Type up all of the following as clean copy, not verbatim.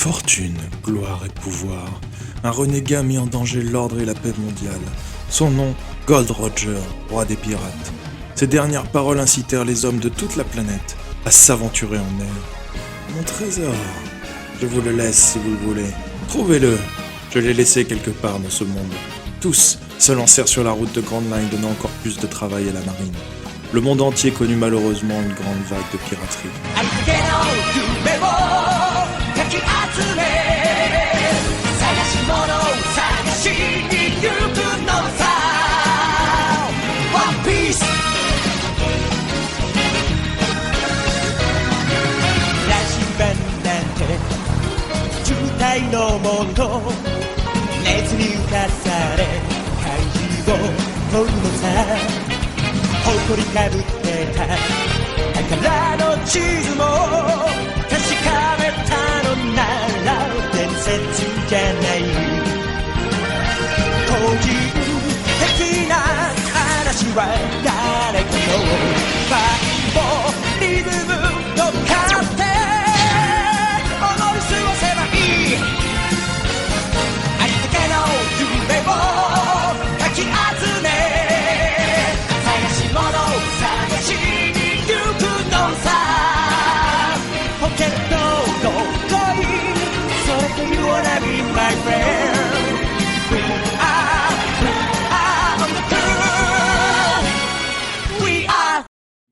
Fortune, gloire et pouvoir. Un renégat mit en danger l'ordre et la paix mondiale. Son nom, Gold Roger, roi des pirates. Ces dernières paroles incitèrent les hommes de toute la planète à s'aventurer en mer. Mon trésor, je vous le laisse si vous le voulez. Trouvez-le. Je l'ai laissé quelque part dans ce monde. Tous se lancèrent sur la route de Grand Line, donnant encore plus de travail à la marine. Le monde entier connut malheureusement une grande vague de piraterie.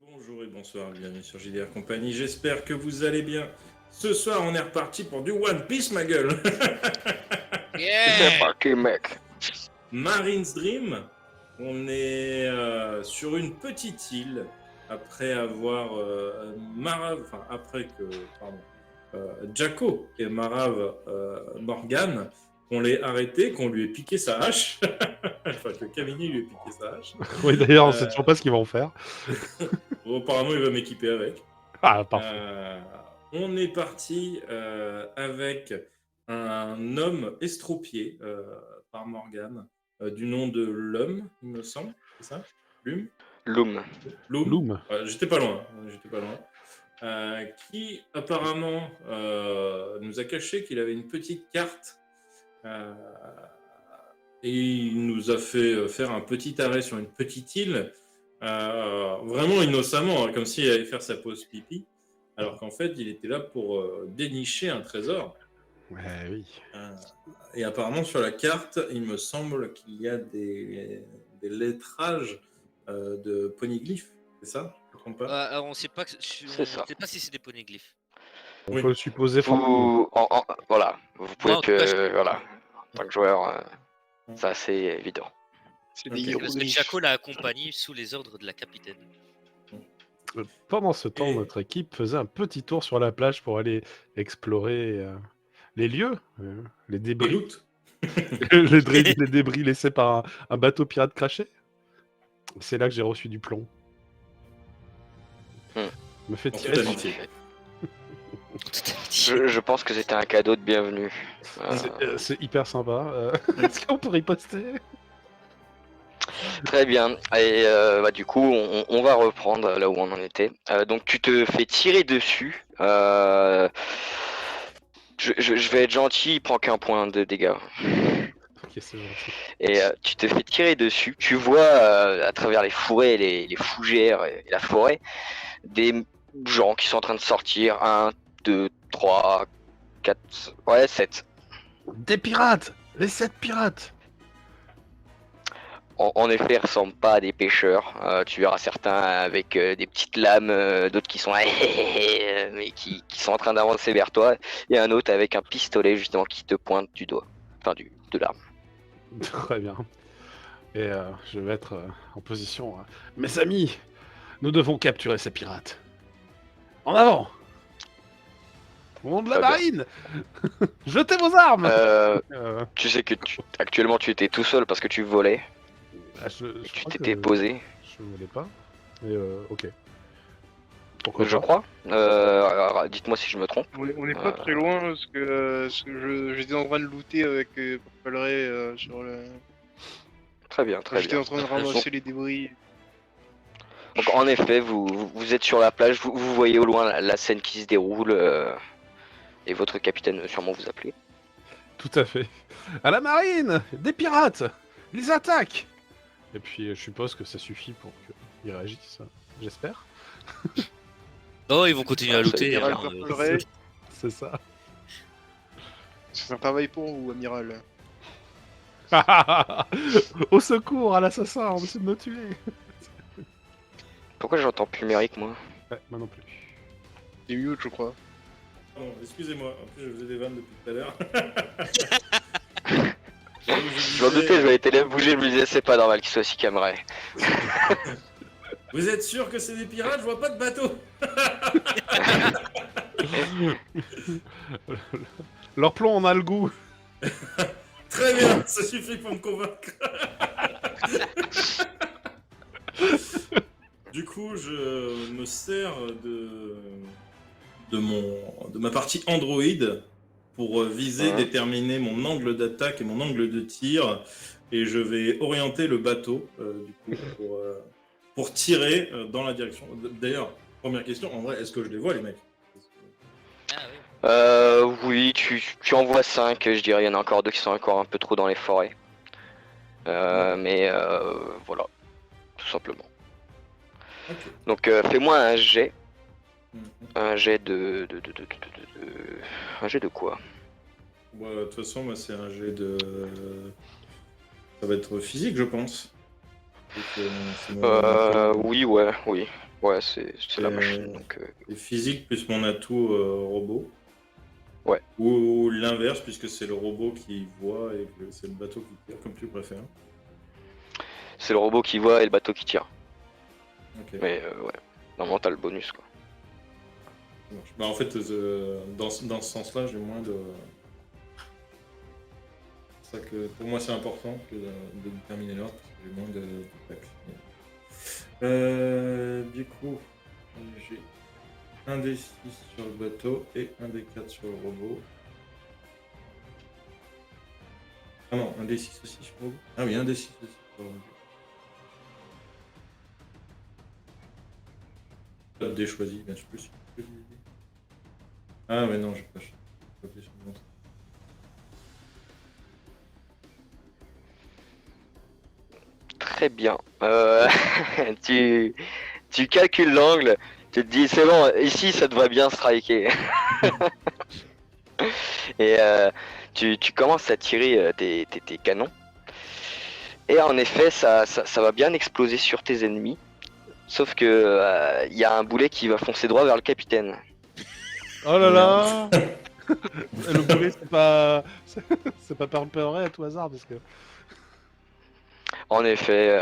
Bonjour et bonsoir, bienvenue sur JDR Compagnie, j'espère que vous allez bien. Ce soir on est reparti pour du One Piece ma gueule. C'est parti mec. Marine's Dream, on est sur une petite île après avoir Jacko et Marav Morgan, qu'on l'ait arrêté, qu'on lui ait piqué sa hache. Enfin, que Kamini lui ait piqué sa hache. Oui, d'ailleurs, on ne sait toujours pas ce qu'ils vont faire. Bon, apparemment, il va m'équiper avec. Ah, parfait. On est parti avec un homme estropié par Morgan, du nom de Lum, il me semble, c'est ça? Loom. J'étais pas loin. Qui apparemment nous a caché qu'il avait une petite carte et il nous a fait faire un petit arrêt sur une petite île, vraiment innocemment, comme s'il allait faire sa pause pipi, alors qu'en fait il était là pour dénicher un trésor. Ouais, oui. Et apparemment sur la carte, il me semble qu'il y a des lettrages de poneglyphes, c'est ça? Je me trompe pas? On ne sait pas, C'est ça. sait pas si c'est des poneglyphes. On Oui. peut le supposer. Voilà, vous pouvez Moi, en tout cas, voilà, en tant que joueur, c'est assez évident. C'est Ok. des parce que hiéroglyphes. Jaco l'a accompagné sous les ordres de la capitaine. Pendant ce temps, Et- notre équipe faisait un petit tour sur la plage pour aller explorer les lieux, les Et débris, loot. les débris laissés par un bateau pirate craché. C'est là que j'ai reçu du plomb. Me fait En tirer toute dessus. amitié. Je pense que c'était un cadeau de bienvenue. C'est hyper sympa. Est-ce qu'on peut riposter? Très bien. Et du coup, on va reprendre là où on en était. Donc, tu te fais tirer dessus. Je vais être gentil, il prend qu'un point de dégâts. Ok, c'est gentil. Et tu te fais tirer dessus. Tu vois à travers les fourrés, les fougères et la forêt, des gens qui sont en train de sortir. 1, 2, 3, 4, ouais, 7. Des pirates! Les 7 pirates! En effet, ils ressemblent pas à des pêcheurs. Tu verras certains avec des petites lames, d'autres qui sont mais qui sont en train d'avancer vers toi, et un autre avec un pistolet justement qui te pointe du doigt, enfin de l'arme. Très bien. Et je vais être en position. Mes amis, nous devons capturer ces pirates. En avant! Au nom de la Très marine! Jetez vos armes! Tu sais que actuellement tu étais tout seul parce que tu volais, Je tu crois t'étais que posé, Je ne voulais pas. Mais ok. Pourquoi je pas. crois. Dites-moi si je me trompe. On n'est pas très loin parce que j'étais en train de looter avec Paleray sur le. Très bien, très J'étais bien. en train de ramasser les débris. Donc en effet, vous êtes sur la plage, vous voyez au loin la scène qui se déroule. Et votre capitaine va sûrement vous appeler. Tout à fait. À la marine! Des pirates! Ils attaquent! Et puis je suppose que ça suffit pour qu'ils réagissent, j'espère. Non, ils vont continuer à Ah, ça looter. ira, hein. Purple Ray, C'est ça. c'est un travail pour vous, amiral. Au secours, à l'assassin, on essaie de me tuer! Pourquoi j'entends plus Méric, moi? Ouais, moi non plus. C'est mute, je crois. Pardon, excusez-moi, en plus je faisais des vannes depuis tout à l'heure. Je m'en doutais, je voyais tes lèvres bouger, je me disais c'est pas normal qu'il soit aussi cameré. Vous êtes sûr que c'est des pirates? Je vois pas de bateau. Leur plomb, on a le goût. Très bien, ça suffit pour me convaincre. Du coup, je me sers de ma partie Android pour viser, Ouais. déterminer mon angle d'attaque et mon angle de tir. Et je vais orienter le bateau, du coup, pour tirer dans la direction. D'ailleurs, première question, en vrai, est-ce que je les vois, les mecs? Ah oui. Oui, tu en vois 5, je dirais. Il y en a encore 2 qui sont encore un peu trop dans les forêts. Mais voilà, tout simplement. Ok. Donc fais-moi un jet. Mhm. Un jet Un jet de quoi? Bah, de toute façon, moi, c'est un jet de. Ça va être physique, je pense. Donc, c'est mon- Oui, ouais, oui. Ouais, c'est la Et- machine. Donc, Et physique plus mon atout robot. Ouais. Ou l'inverse, puisque c'est le robot qui voit et que c'est le bateau qui tire, comme tu préfères. c'est le robot qui voit et le bateau qui tire. Ok. Mais ouais, normalement t'as le bonus quoi. Ça marche. Bah, en fait, dans ce sens-là, j'ai moins de. C'est ça que pour moi, c'est important que de déterminer l'ordre, parce que j'ai moins de taxes. Du coup, j'ai un des 6 sur le bateau et un des 4 sur le robot. Ah non, un des 6 aussi sur le robot. Ah oui, un des 6 aussi sur le robot. Pas de dé choisi, mais je peux. Ah mais non, j'ai pas appuyé sur le bon. Très bien. Tu calcules l'angle, tu te dis c'est bon, ici ça devrait bien striker. Et tu commences à tirer tes canons. Et en effet, ça va bien exploser sur tes ennemis. Sauf que il y a un boulet qui va foncer droit vers le capitaine. Oh là là! Le boulet, c'est pas. C'est pas Purple Ray à tout hasard parce que. En effet,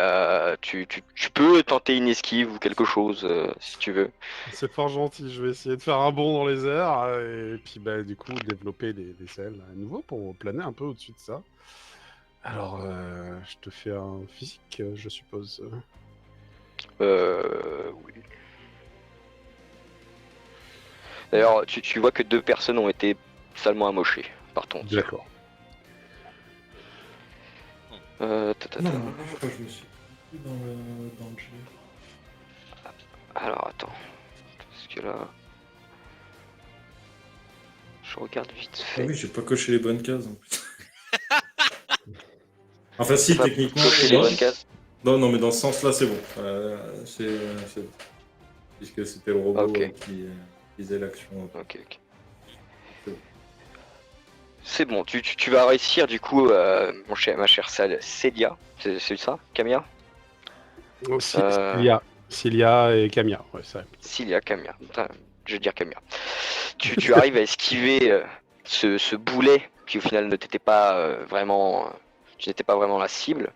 tu peux tenter une esquive ou quelque chose si tu veux. C'est fort gentil, je vais essayer de faire un bond dans les airs et puis bah du coup développer des ailes à nouveau pour planer un peu au-dessus de ça. Alors je te fais un physique, je suppose. Oui. D'ailleurs, tu vois que 2 personnes ont été salement amochées par ton tir. D'accord. Non, je crois que je me suis plus dans le jeu. Alors attends, parce que là, je regarde vite Ah fait. oui, j'ai pas coché les bonnes cases en plus. Enfin si, Pas techniquement. cocher les bonnes cases. Non, mais dans ce sens-là, c'est bon. Puisque c'était le robot Ok. qui faisait l'action. Ok. C'est bon, tu vas réussir du coup, ma chère Célia, c'est ça, Camilla? Cilia et Camilla, ouais, ça. Cilia, Camilla. Putain, je veux dire Camilla. Tu arrives à esquiver ce boulet qui au final ne t'était pas vraiment. Tu n'étais pas vraiment la cible.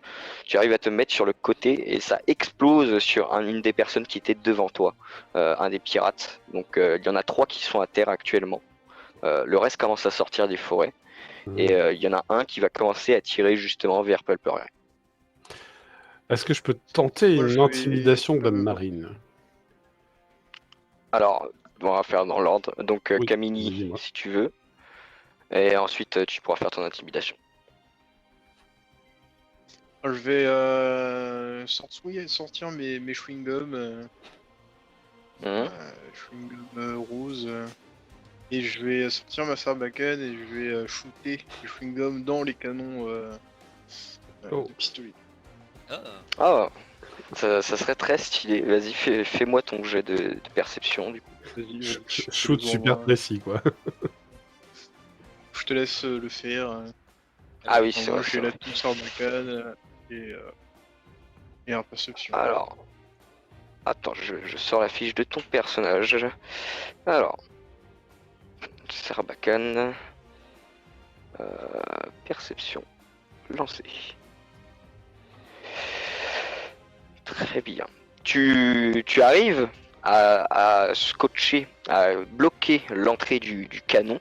Tu arrives à te mettre sur le côté et ça explose sur une des personnes qui était devant toi, un des pirates. Donc il y en a 3 qui sont à terre actuellement. Le reste commence à sortir des forêts. Et il y en a un qui va commencer à tirer justement vers Pulper Ray. Est-ce que je peux tenter Moi, une je vais- intimidation de marine? Alors, on va faire dans l'ordre. Donc Oui, Camini, dis-moi. si tu veux. Et ensuite, tu pourras faire ton intimidation. Je vais sortir mes chewing-gums, Mhm. chewing-gum rose, Et je vais sortir ma sarbacane et je vais shooter les chewing-gums dans les canons Oh. de pistolet. Ah, Ah, ça serait très stylé. Vas-y, fais-moi ton jet de perception du coup. Vas-y, Shoot devant super moi. précis, quoi. Je te laisse le faire. Ah oui, En c'est moi, vrai. j'ai la toute sarbacane et un perception. Alors, attends, je sors la fiche de ton personnage. Alors, Sarbacane, perception, lancé. Très bien. Tu arrives à scotcher, à bloquer l'entrée du canon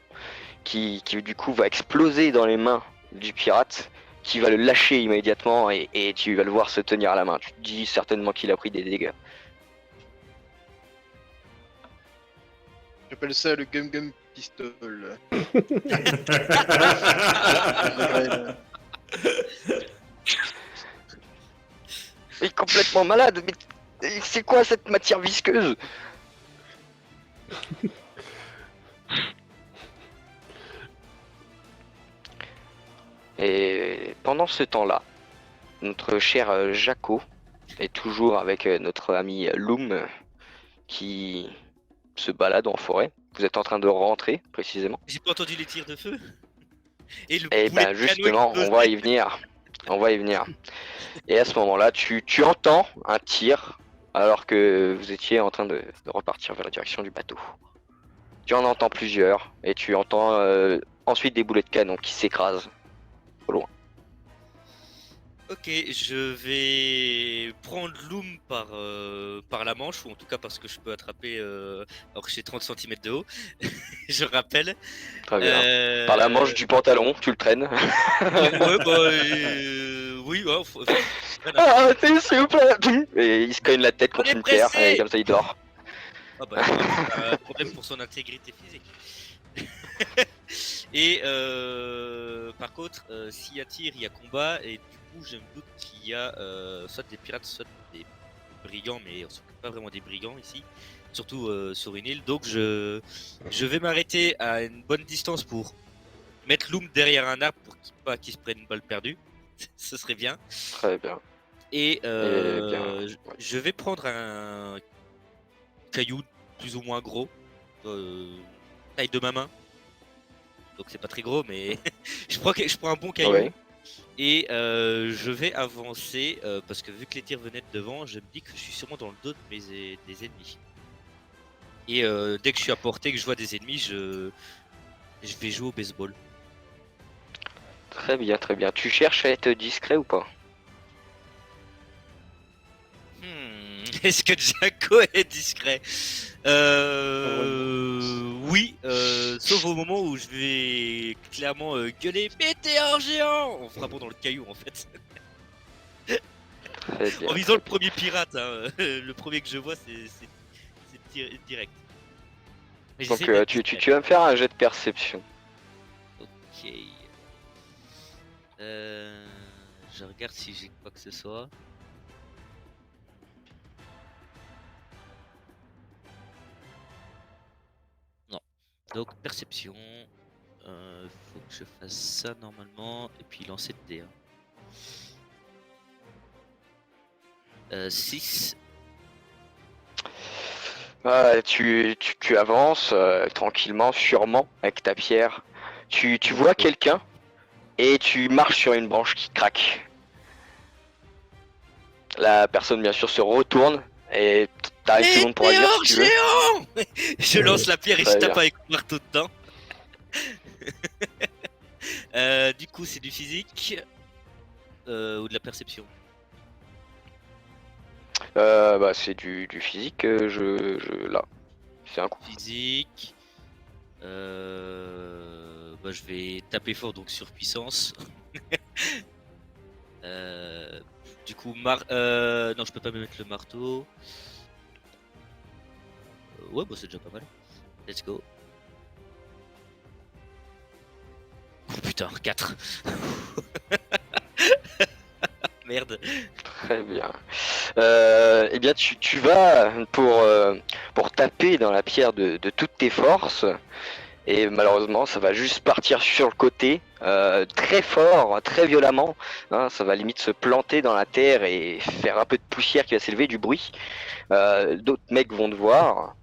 qui du coup va exploser dans les mains du pirate qui va le lâcher immédiatement et tu vas le voir se tenir à la main. Tu te dis certainement qu'il a pris des dégâts. J'appelle ça le Gum Gum Pistol. Il est complètement malade, mais c'est quoi cette matière visqueuse? Et pendant ce temps-là, notre cher Jaco est toujours avec notre ami Loom qui se balade en forêt. Vous êtes en train de rentrer précisément. j'ai pas entendu les tirs de feu. Et le Et boulet ben de canon justement, on explosé. va y venir. On va y venir. Et à ce moment-là, tu entends un tir alors que vous étiez en train de repartir vers la direction du bateau. Tu en entends plusieurs et tu entends ensuite des boulets de canon qui s'écrasent au loin. Ok, je vais prendre Loom par la manche, ou en tout cas parce que je peux attraper alors que j'ai 30 cm de haut, je rappelle. Très bien. Par la manche du pantalon, tu le traînes. Ouais, bah, oui, ouais, Ah, s'il vous plaît. Et il se cogne la tête On contre est une pierre pressé. et comme ça il dort. Ah bah, c'est un problème pour son intégrité physique. Et par contre, s'il y a tir, il y a combat, et du coup, je me doute qu'il y a soit des pirates, soit des brigands, mais on s'occupe pas vraiment des brigands ici, surtout sur une île. Donc, je vais m'arrêter à une bonne distance pour mettre Loom derrière un arbre pour pas qu'il se prenne une balle perdue. Ce serait bien. Très bien. Et bien, je vais prendre un caillou plus ou moins gros, taille de ma main. Donc c'est pas très gros, mais je prends un bon caillou. Ouais. Et je vais avancer parce que vu que les tirs venaient de devant, je me dis que je suis sûrement dans le dos des ennemis. Et dès que je suis à portée, que je vois des ennemis, je vais jouer au baseball. Très bien, très bien. Tu cherches à être discret ou pas? Est-ce que Jaco est discret? Oui, sauf au moment où je vais clairement gueuler météore géant en frappant dans le caillou en fait. Très bien. En visant le premier pirate, hein. Le premier que je vois c'est direct. Mais Donc j'essaie d'être tu discret. vas me faire un jet de perception. Ok. Je regarde si j'ai quoi que ce soit. Non. Donc perception. Faut que je fasse ça normalement et puis lancer le dé. 6. Tu avances tranquillement, sûrement, avec ta pierre. Tu vois quelqu'un et tu marches sur une branche qui craque. La personne, bien sûr, se retourne et t'as une seconde pour agir si tu veux. Géant. Je lance la pierre et je Très tape bien. avec mon marteau dedans. Du coup, c'est du physique ou de la perception. Bah, c'est du physique, là. C'est un coup. Physique. Bah, je vais taper fort, donc sur puissance. Du coup, non, je peux pas me mettre le marteau. Ouais, bah c'est déjà pas mal. Let's go. Oh putain, 4. Merde. Très bien. Eh bien, tu vas pour taper dans la pierre de toutes tes forces. Et malheureusement, ça va juste partir sur le côté, très fort, très violemment. Hein, ça va limite se planter dans la terre et faire un peu de poussière qui va s'élever, du bruit. D'autres mecs vont te voir.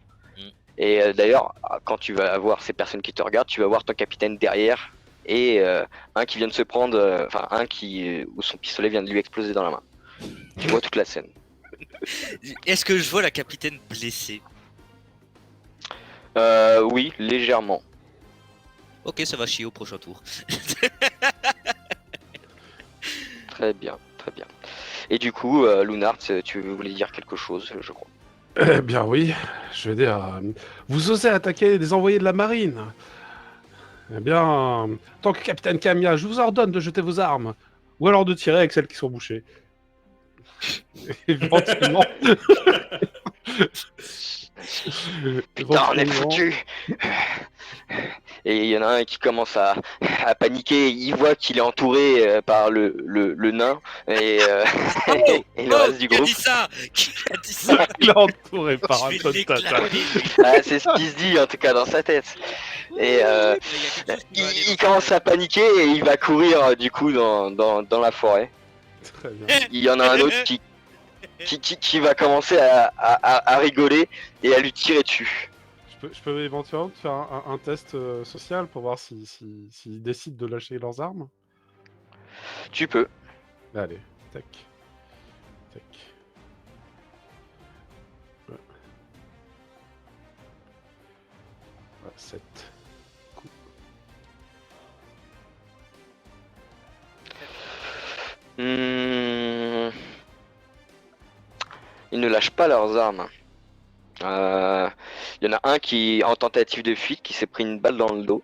Et d'ailleurs, quand tu vas voir ces personnes qui te regardent, tu vas voir ton capitaine derrière et un qui vient de se prendre, un qui où son pistolet vient de lui exploser dans la main. Tu vois toute la scène. Est-ce que je vois la capitaine blessée? Oui, légèrement. Ok, ça va chier au prochain tour. Très bien, très bien. Et du coup, Lunart, tu voulais dire quelque chose, je crois. Eh bien oui, je veux dire, vous osez attaquer des envoyés de la marine. Eh bien, en tant que capitaine Kamiya, je vous ordonne de jeter vos armes. Ou alors de tirer avec celles qui sont bouchées. Éventuellement. Putain, on est éventuellement- foutu. Et il y en a un qui commence à paniquer, il voit qu'il est entouré par le nain et, et le reste du Qui a groupe. dit ça? Qui a dit ça? Il est entouré par un Je vais tonne de tata. l'éclater. Ah, c'est ce qui se dit en tout cas dans sa tête. Et il commence à paniquer et il va courir du coup dans la forêt. Très bien. Il y en a un autre qui va commencer à rigoler et à lui tirer dessus. Je peux éventuellement faire un test social pour voir s'ils décident de lâcher leurs armes. Tu peux. Allez, tac. Tac. Ouais. Ouais, 7. Ils ne lâchent pas leurs armes. Il y en a un qui, en tentative de fuite, qui s'est pris une balle dans le dos.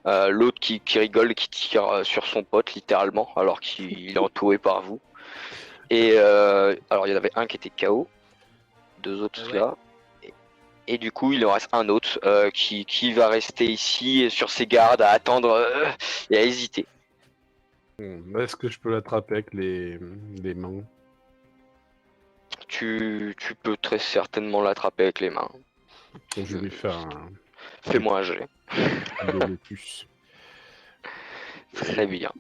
L'autre qui rigole, qui tire sur son pote littéralement, alors qu'il est entouré par vous. Et alors il y en avait un qui était KO, deux autres Ah ouais. là. Et du coup il en reste un autre qui va rester ici sur ses gardes à attendre et à hésiter. Est-ce que je peux l'attraper avec les mains? Tu peux très certainement l'attraper avec les mains. Donc je vais lui faire un Fais-moi un jet. de lotus. Très bien.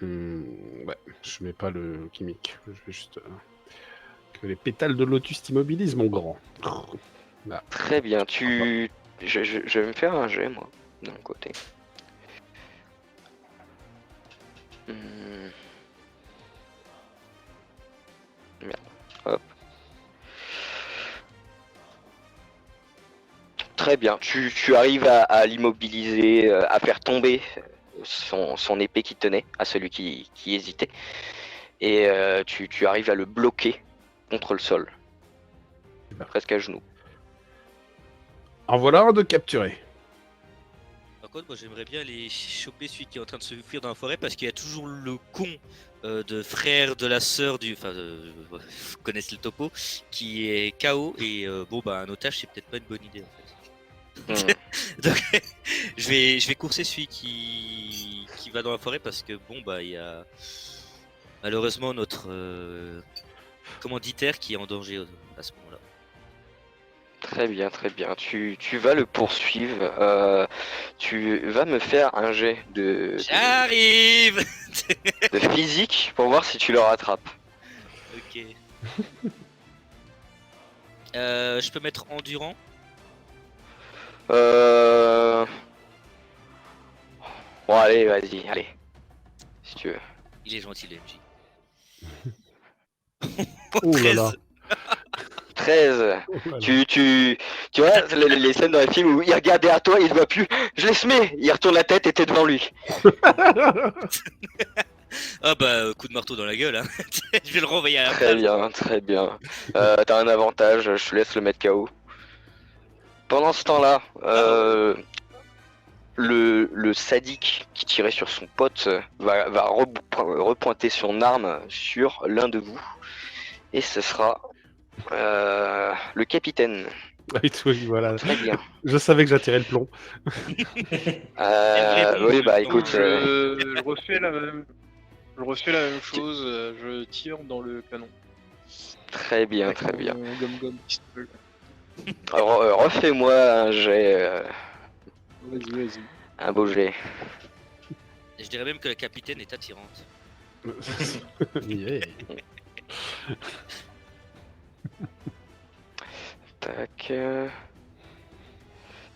Ouais, je mets pas le chimique. Je vais juste que les pétales de lotus t'immobilisent, mon grand. Là. Très bien. Je vais me faire un jet moi, d'un côté. Merde. Hop. Très bien. Tu arrives à l'immobiliser, à faire tomber son épée qui tenait à celui qui hésitait. Et tu arrives à le bloquer contre le sol. Presque à genoux. En voilà un de capturé. Par contre, moi j'aimerais bien aller choper celui qui est en train de se fuir dans la forêt parce qu'il y a toujours le con de frère de la sœur du. Enfin, vous connaissez le topo, qui est KO et bon, bah un otage c'est peut-être pas une bonne idée en fait. Donc je vais courser celui qui va dans la forêt parce que bon, bah il y a malheureusement notre commanditaire qui est en danger à ce moment-là. Très bien, très bien. Tu vas le poursuivre. Tu vas me faire un jet J'arrive. de physique pour voir si tu le rattrapes. Ok. Je peux mettre endurant. Bon, allez, vas-y, allez. Si tu veux. Il est gentil le MJ. Oh là 13. là. 13. Oh là là. Tu vois les scènes dans les films où il regarde derrière toi, il te voit plus. Je laisse mais il retourne la tête et t'es devant lui. Ah bah coup de marteau dans la gueule hein. Je vais le renvoyer à la Très plage. bien, très bien. T'as un avantage, je te laisse le mettre KO. Pendant ce temps-là, le sadique qui tirait sur son pote va repointer son arme sur l'un de vous. Et ce sera le capitaine. Oui, oui, voilà. Très bien. Je savais que j'attirais le plomb. Oui, bah écoute, Je refais la même. Je refais la même chose, je tire dans le canon. très bien, Avec très bien. mon gum-gum pistol. Refais-moi un jet, Vas-y. un beau jet. Et je dirais même que la capitaine est attirante. Yeah. Tac.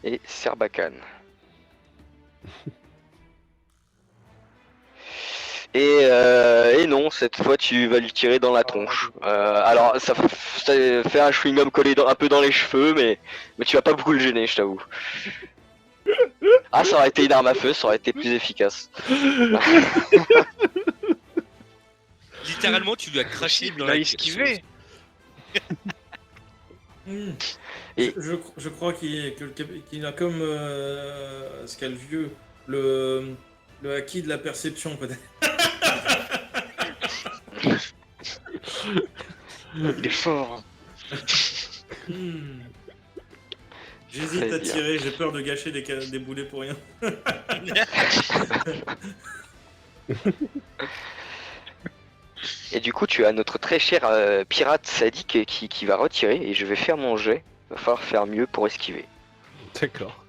Et Serbacane. Et non, cette fois tu vas lui tirer dans la tronche. Alors ça fait un chewing-gum collé un peu dans les cheveux, mais tu vas pas beaucoup le gêner, je t'avoue. Ah, ça aurait été une arme à feu, ça aurait été plus efficace. Littéralement, tu lui as craché Il dans a la esquivé. Et- Je crois qu'il a comme ce qu'a le vieux, le acquis de la perception peut-être. Il est fort. J'hésite Très à bien. tirer, j'ai peur de gâcher des boulets pour rien. Et du coup, tu as notre très cher pirate sadique qui va retirer et je vais faire mon jet. Va falloir faire mieux pour esquiver. D'accord.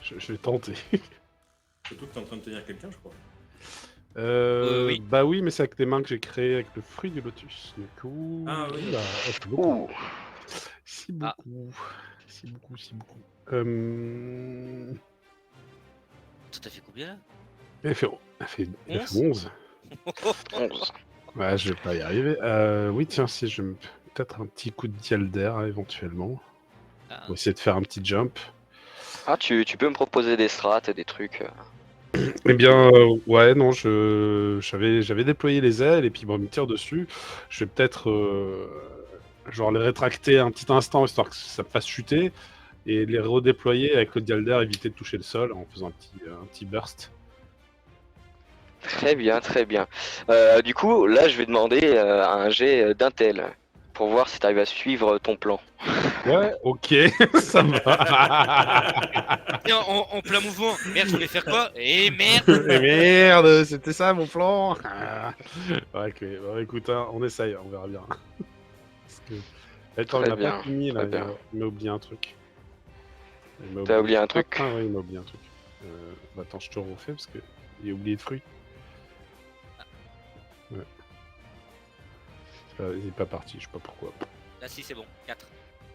Je vais tenter. Surtout que t'es en train de tenir quelqu'un, je crois. Oui. Bah oui, mais c'est avec les mains que j'ai créées avec le fruit du lotus. Du coup. Ah oui. Oula, c'est beaucoup. Ouh, Si Ah. beaucoup. Si beaucoup. Toi, t'as fait combien là Elle fait 11. 11. Ouais, je vais pas y arriver. Oui, tiens, si je me. Peut-être un petit coup de dial d'air éventuellement. Ah. On va essayer de faire un petit jump. Ah, tu peux me proposer des strats, des trucs. Eh bien, ouais, non, j'avais déployé les ailes et puis bon, on me tire dessus. Je vais peut-être genre les rétracter un petit instant histoire que ça me fasse chuter et les redéployer avec le dial d'air, éviter de toucher le sol en faisant un petit burst. Très bien, très bien. Du coup, là, je vais demander un jet d'intel pour voir si tu arrives à suivre ton plan. Ouais, ok, ça va. Et en plein mouvement. Merde, je voulais faire quoi? Et merde. Et merde, c'était ça mon plan. Ouais, ok, bon, écoute, hein, on essaye, on verra bien. Parce que... Attends, il Très m'a bien, pas fini là, très bien. il m'a oublié un truc. T'as oublié un truc? Ah ouais, il m'a oublié un truc. Attends, je te refais parce que il a oublié de fruits. Ouais. Il est pas parti, je sais pas pourquoi. Là, si, c'est bon. 4.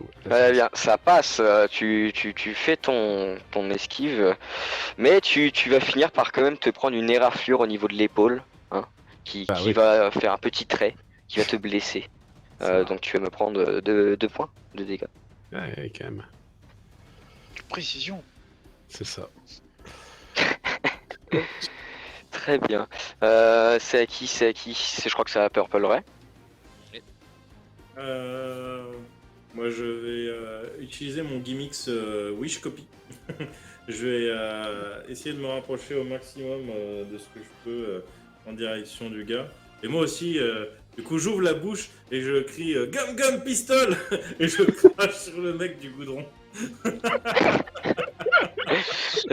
Ouais, là, Très c'est- bien, ça passe. Tu fais ton esquive, mais tu vas finir par quand même te prendre une éraflure au niveau de l'épaule, hein, qui oui. va faire un petit trait, qui va te blesser. ça va. Donc tu vas me prendre 2 points de dégâts. Ouais, quand même, Précision. c'est ça. Très bien. C'est à qui? Je crois que c'est à Purple Ray. Moi, je vais utiliser mon gimmicks Wish Copy. Je vais essayer de me rapprocher au maximum de ce que je peux en direction du gars. Et moi aussi, du coup, j'ouvre la bouche et je crie Gum Gum Pistol et je crache sur le mec du goudron.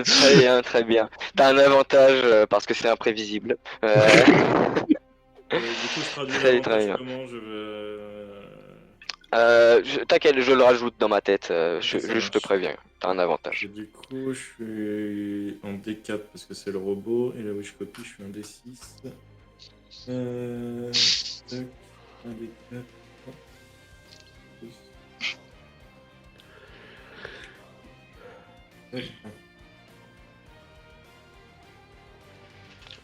Très bien, très bien. T'as un avantage parce que c'est imprévisible. Du coup, je traduis Très, l'avantage très bien. comment je veux. T'inquiète, je le rajoute dans ma tête. Je ça te marche. préviens. T'as un avantage. Et du coup, je suis en D4 parce que c'est le robot, et le Wish Copy, je suis en D6. Tac, un D4.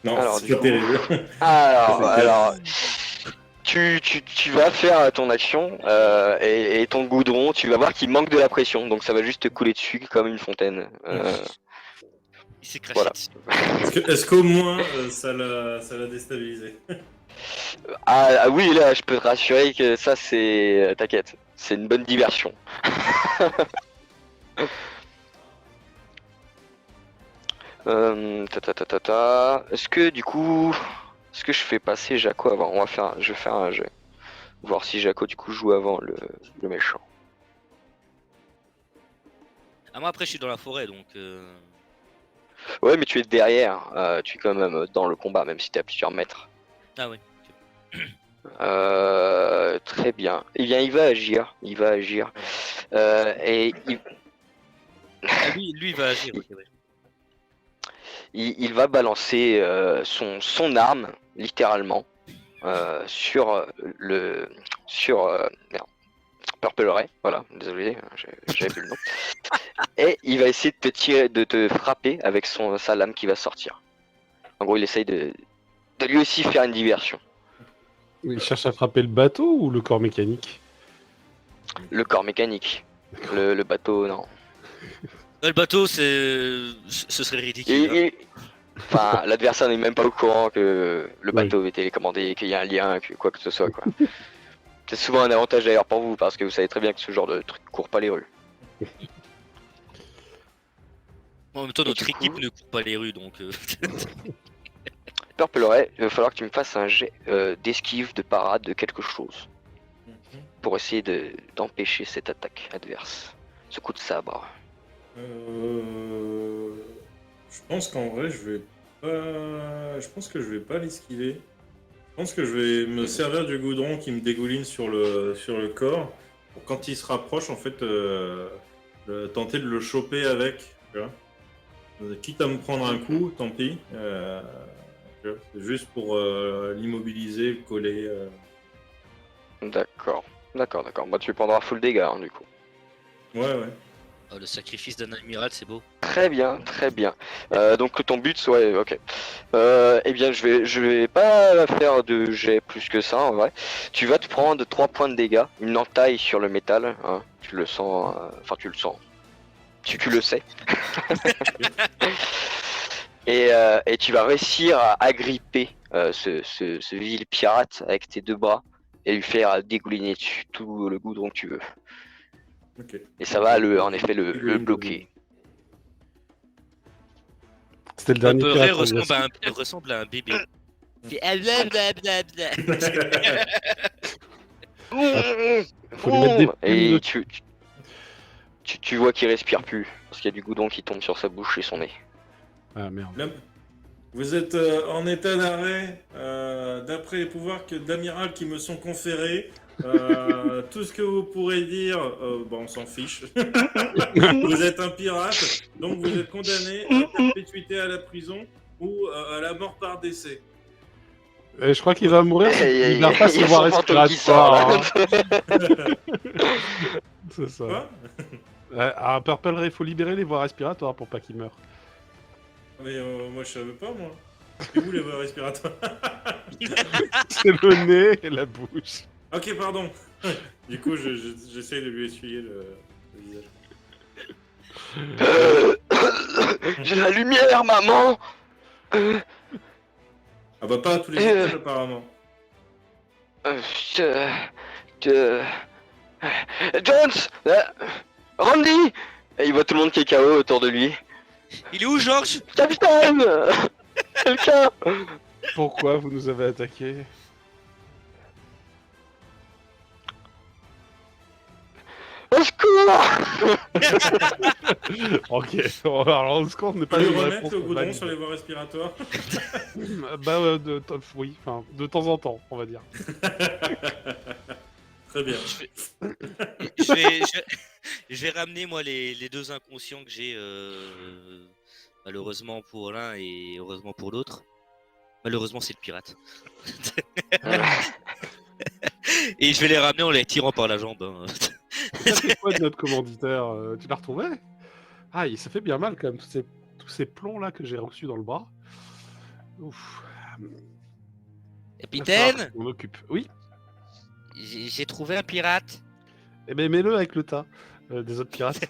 Non, Alors, c'est du pas coup- terrible. Alors, tu vas faire ton action et ton goudron, tu vas voir qu'il manque de la pression, donc ça va juste te couler dessus comme une fontaine. Il s'est craché Voilà. dessus. Est-ce qu'au moins ça l'a déstabilisé? Ah oui, là, je peux te rassurer que ça, c'est... T'inquiète, c'est une bonne diversion. Est-ce que du coup... Est-ce que je fais passer Jaco avant? Je vais faire un jet. Voir si Jaco du coup joue avant le méchant. Ah, moi, après, je suis dans la forêt, donc. Ouais, mais tu es derrière, tu es quand même dans le combat, même si t'es à plusieurs mètres. Ah, ouais. Très bien. Eh bien, il va agir. Il va agir. Et Ah, lui, il va agir. Ok, ouais. il va balancer son arme, littéralement, sur merde, Purple Ray. Voilà, désolé, j'avais plus le nom. Et il va essayer de te tirer, de te frapper avec sa lame qui va sortir. En gros, il essaye de lui aussi faire une diversion. Il cherche à frapper le bateau ou le corps mécanique? Le corps mécanique. Le bateau, non. Le bateau, ce serait ridicule. Et- et- Enfin, l'adversaire n'est même pas au courant que le Oui. bateau est télécommandé, qu'il y a un lien, que quoi que ce soit, quoi. C'est souvent un avantage d'ailleurs pour vous, parce que vous savez très bien que ce genre de truc court pas les rues. En même temps, Et notre du équipe coup- ne court pas les rues, donc. Purple Ray, il va falloir que tu me fasses un jet d'esquive, de parade, de quelque chose, pour essayer d'empêcher cette attaque adverse. Ce coup de sabre. Je pense qu'en vrai, je vais pas. Je pense que je vais pas l'esquiver. Je pense que je vais me servir du goudron qui me dégouline sur le corps pour quand il se rapproche, en fait, tenter de le choper avec. Tu vois. Quitte à me prendre un coup, tant pis. Tu vois, c'est juste pour l'immobiliser, le coller. D'accord. Bah, tu prendras full dégâts, hein, du coup. Ouais. Oh, le sacrifice d'un amiral, c'est beau. Très bien. Donc ton but, ouais, ok. Eh bien, je vais pas faire de jet plus que ça, en vrai. Tu vas te prendre 3 points de dégâts, une entaille sur le métal, hein. Tu le sens, enfin tu le sens. Tu le sais. Et tu vas réussir à agripper ce vil pirate avec tes 2 bras et lui faire dégouliner dessus tout le goudron que tu veux. Ok. Et ça va en effet le bloquer. C'était le dernier Purple Ray pirate. ressemble à un bébé. Il fait ah, blablabla. Faut lui mettre des Et plumes tu vois qu'il respire plus parce qu'il y a du goudron qui tombe sur sa bouche et son nez. Ah merde. Là, vous êtes en état d'arrêt, d'après les pouvoirs d'amiral qui me sont conférés. Tout ce que vous pourrez dire, bon, on s'en fiche. Vous êtes un pirate, donc vous êtes condamné à perpétuité à la prison ou à la mort par décès. Et je crois qu'il va mourir. Il va pas Il y se a voir son fantôme qui sort, respiratoire. là. Hein. C'est ça. Quoi? À Purple Ray, il faut libérer les voies respiratoires pour pas qu'il meure. Mais moi je savais pas, moi. C'est où les voies respiratoires? C'est le nez et la bouche. Ok, pardon. Du coup, j'essaye de lui essuyer le visage. J'ai la lumière, maman. Ah bah pas à tous les étages apparemment. Jones, Randy. Et il voit tout le monde qui est KO autour de lui. Il est où, Georges? Capitaine, quelqu'un. Pourquoi vous nous avez attaqués? Au secours. Ok, alors le score n'est Pas pas lui une remettre réponse le goudron valide. sur les voies respiratoires. Bah oui, enfin de temps en temps, on va dire. Très bien. Je vais ramener moi les 2 inconscients que j'ai, malheureusement pour l'un et heureusement pour l'autre. Malheureusement, c'est le pirate. Et je vais les ramener en les tirant par la jambe. Hein. Ça fait quoi de notre commanditaire? Tu l'as retrouvé? Ah, ça fait bien mal quand même, tous ces plombs là que j'ai reçus dans le bras. Ouf. Capitaine, On occupe. Oui. j'ai trouvé un pirate. Eh ben mets-le avec le tas des autres pirates.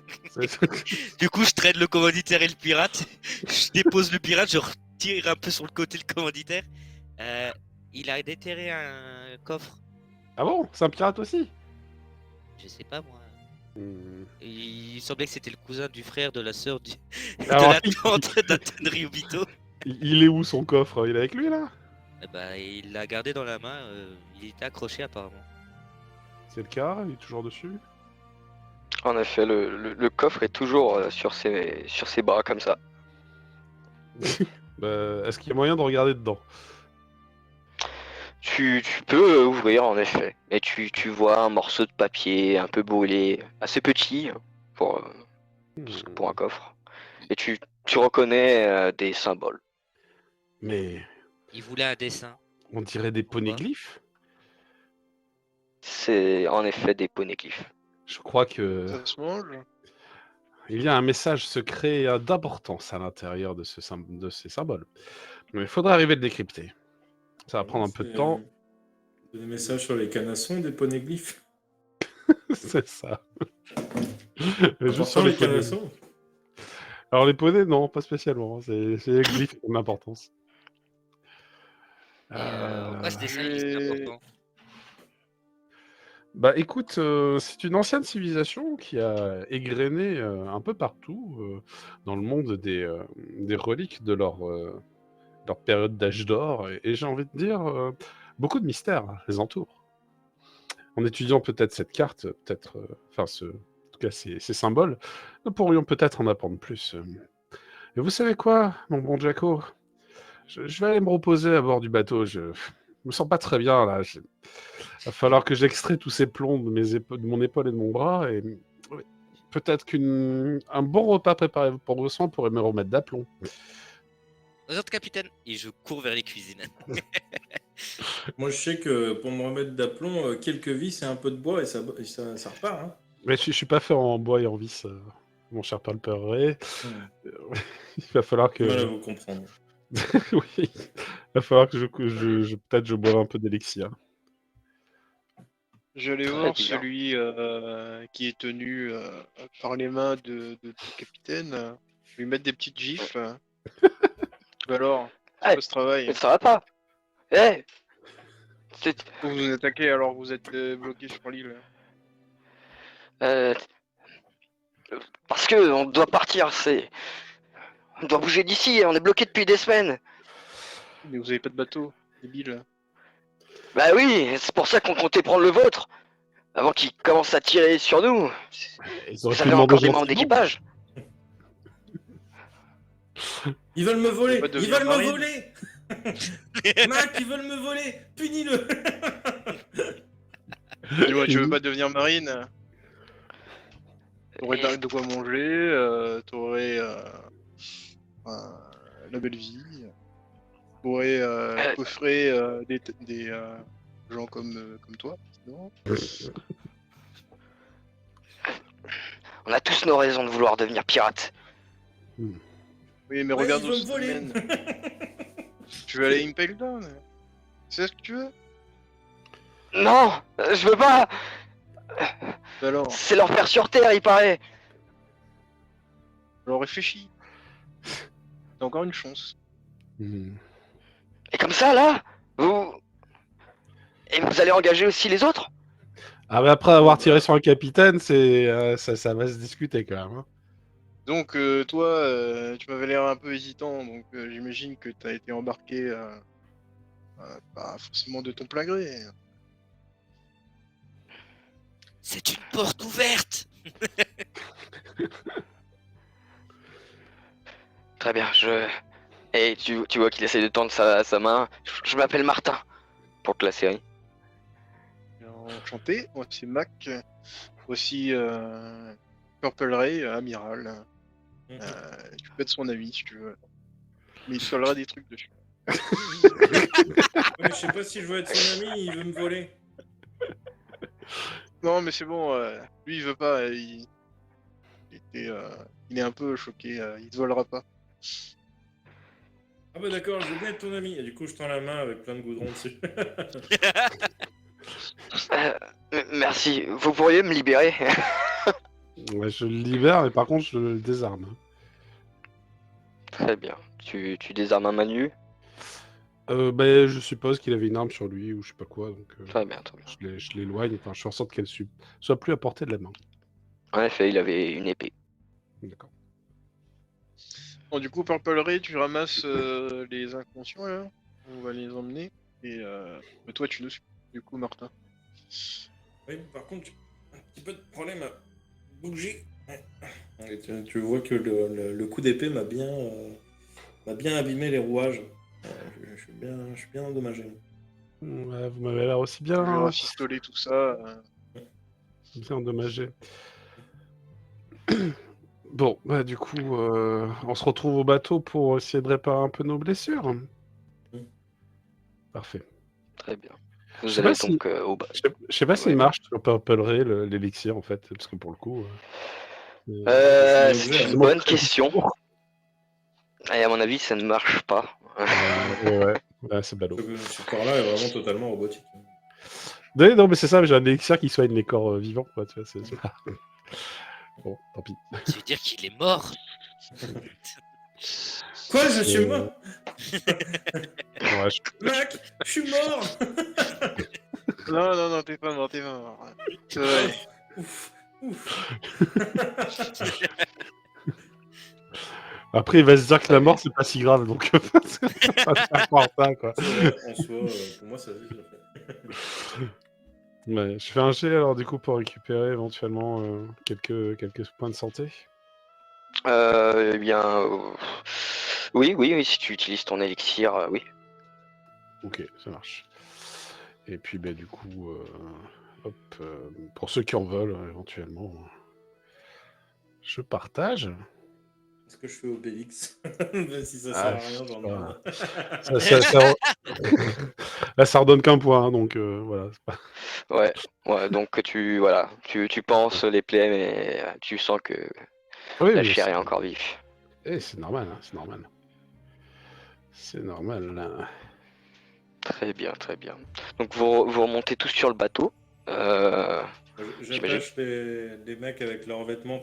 Du coup, je traîne le commanditaire et le pirate. Je dépose le pirate, je retire un peu sur le côté le commanditaire. Il a déterré un coffre. Ah bon? C'est un pirate aussi? Je sais pas moi. Hmm. Il semblait que c'était le cousin du frère de la sœur de Alors, la tante d'Anton Ryobito. il est où son coffre? Il est avec lui là? Eh ben, il l'a gardé dans la main. Il était accroché apparemment. C'est le cas? Il est toujours dessus? En effet, le coffre est toujours sur ses bras comme ça. Bah, est-ce qu'il y a moyen de regarder dedans? Tu peux ouvrir en effet, et tu vois un morceau de papier un peu brûlé, assez petit pour, pour un coffre, et tu reconnais des symboles. Mais Il voulait un dessin. on dirait des poneglyphes. C'est en effet des poneglyphes. Je crois que Ça se mange. il y a un message secret d'importance à l'intérieur de de ces symboles. Mais il faudra arriver à le décrypter. Ça va prendre un peu de temps. Des messages sur les canassons des poneglyphes. C'est ça. Juste Important, sur les les poneys. canassons. Alors les poneys, non, pas spécialement. C'est les glyphes qui ont de l'importance. Et pourquoi ce dessin il est si j'ai- important? Bah écoute, c'est une ancienne civilisation qui a égrené un peu partout dans le monde des reliques de leur période d'âge d'or. Et j'ai envie de dire, beaucoup de mystères les entourent. En étudiant peut-être cette carte, peut-être, en tout cas ces symboles, nous pourrions peut-être en apprendre plus. Et vous savez quoi, mon bon Jacko? Je vais aller me reposer à bord du bateau. Je me sens pas très bien là. Va falloir que j'extrais tous ces plombs de mon épaule et de mon bras. Et ouais, peut-être qu'un bon repas préparé pour vos soins pourrait me remettre d'aplomb. Aux autres capitaine. Et je cours vers les cuisines. Moi, je sais que pour me remettre d'aplomb, quelques vis et un peu de bois et ça repart. Hein. Mais je suis pas fait en bois et en vis, mon cher Palperet. Hmm. Il va falloir que... J'ai mal à vous comprendre. oui, il va falloir que peut-être je boive un peu d'élixir. J'allais Très voir bien. celui qui est tenu par les mains de capitaine, lui mettre des petites gifles. Bah alors, c'est Ouais. quoi ce travail? Mais ça va pas. Eh c'est- Vous nous attaquez alors que vous êtes bloqué sur l'île. euh, Parce que on doit partir, on doit bouger d'ici, on est bloqué depuis des semaines. Mais vous avez pas de bateau, débile. Bah oui, c'est pour ça qu'on comptait prendre le vôtre, avant qu'ils commencent à tirer sur nous. Ils auraient Vous pu avez demander encore des membres gentiment. d'équipage. Ils veulent me voler. pas Ils devenir veulent me marine. voler. Mac, ils veulent me voler. Punis-le. Dis-moi, tu veux pas devenir marine? T'aurais Et- de quoi manger, t'aurais la belle vie, t'aurais coffré des gens comme toi, non? On a tous nos raisons de vouloir devenir pirates. Oui, mais Ouais, regarde ils où veulent me ça voler. mène. Tu veux aller à Impel Down? C'est ce que tu veux? Non, je veux pas. Bah C'est l'enfer sur Terre, il paraît. alors réfléchis. T'as encore une chance. Hmm. Et comme ça, là, et vous allez engager aussi les autres? Ah, mais après avoir tiré sur un capitaine, ça va se discuter quand même. Hein. Donc toi, tu m'avais l'air un peu hésitant, donc j'imagine que t'as été embarqué pas forcément de ton plein gré. C'est une porte ouverte. Très bien, Et tu vois qu'il essaie de tendre sa main. Je m'appelle Martin, pour te la série. Enchanté, moi c'est Mac, aussi Purple Ray, amiral. Tu peux être son ami si tu veux. Mais il te collera des trucs dessus. Mais je sais pas si je veux être son ami, il veut me voler. Non mais c'est bon, lui il veut pas, il est un peu choqué, il te volera pas. Ah bah d'accord, je veux bien être ton ami. Et du coup, je tends la main avec plein de goudron dessus. Merci, vous pourriez me libérer? Ouais, je le libère, mais par contre, je le désarme. Très bien. Tu désarmes un manu? Ben, je suppose qu'il avait une arme sur lui ou je sais pas quoi, donc Très bien, très bien. je l'éloigne, enfin, je fais en sorte qu'elle soit plus à portée de la main. En effet, il avait une épée. D'accord. Bon du coup Purple Ray, tu ramasses les inconscients là, on va les emmener, et mais toi tu nous suis, du coup Martin. Oui, par contre, un petit peu de problème à bouger. Et tu vois que le coup d'épée m'a bien abîmé les rouages. Je suis bien endommagé. Ouais, vous m'avez l'air aussi Je vais bien, rafistoler tout ça. bien endommagé. Bon, bah du coup, on se retrouve au bateau pour essayer de réparer un peu nos blessures. Parfait. Très bien. Je Vous sais pas allez si, donc au bas. je sais pas s'il Ouais. marche sur Purple Ray, l'élixir en fait, parce que pour le coup. C'est un objet, C'est hein. une bonne question. Et à mon avis, ça ne marche pas. Ouais, c'est ballot. Ce corps-là est vraiment totalement robotique. Non, mais c'est ça, j'ai un élixir qui soigne les corps vivants, quoi, tu vois. Bon, tant pis. Tu veux dire qu'il est mort? Quoi, je suis mort? Ouais, Mec, je suis mort! Non, t'es pas mort, t'es pas mort. C'est vrai. Ouf, ouf. Après, il va se dire que la mort, c'est pas si grave, donc c'est pas croire ça, quoi. C'est vrai, en soi, pour moi, ça c'est déjà fait. Ouais, je fais un jet alors du coup pour récupérer éventuellement quelques points de santé. Eh bien, oui, si tu utilises ton élixir, oui. Ok, ça marche. Et puis bah, du coup, hop, pour ceux qui en veulent éventuellement, je partage. Est-ce que je fais Obélix? Même si ça sert à rien, j'en ai voilà. rien. Là, ça redonne qu'un point, hein, donc voilà. Ouais, donc tu penses les plaies, mais tu sens que Oui, la mais chair est encore vive. c'est normal, hein, c'est normal. C'est normal. Là. Très bien. Donc vous remontez tous sur le bateau. J'attache les mecs avec leurs vêtements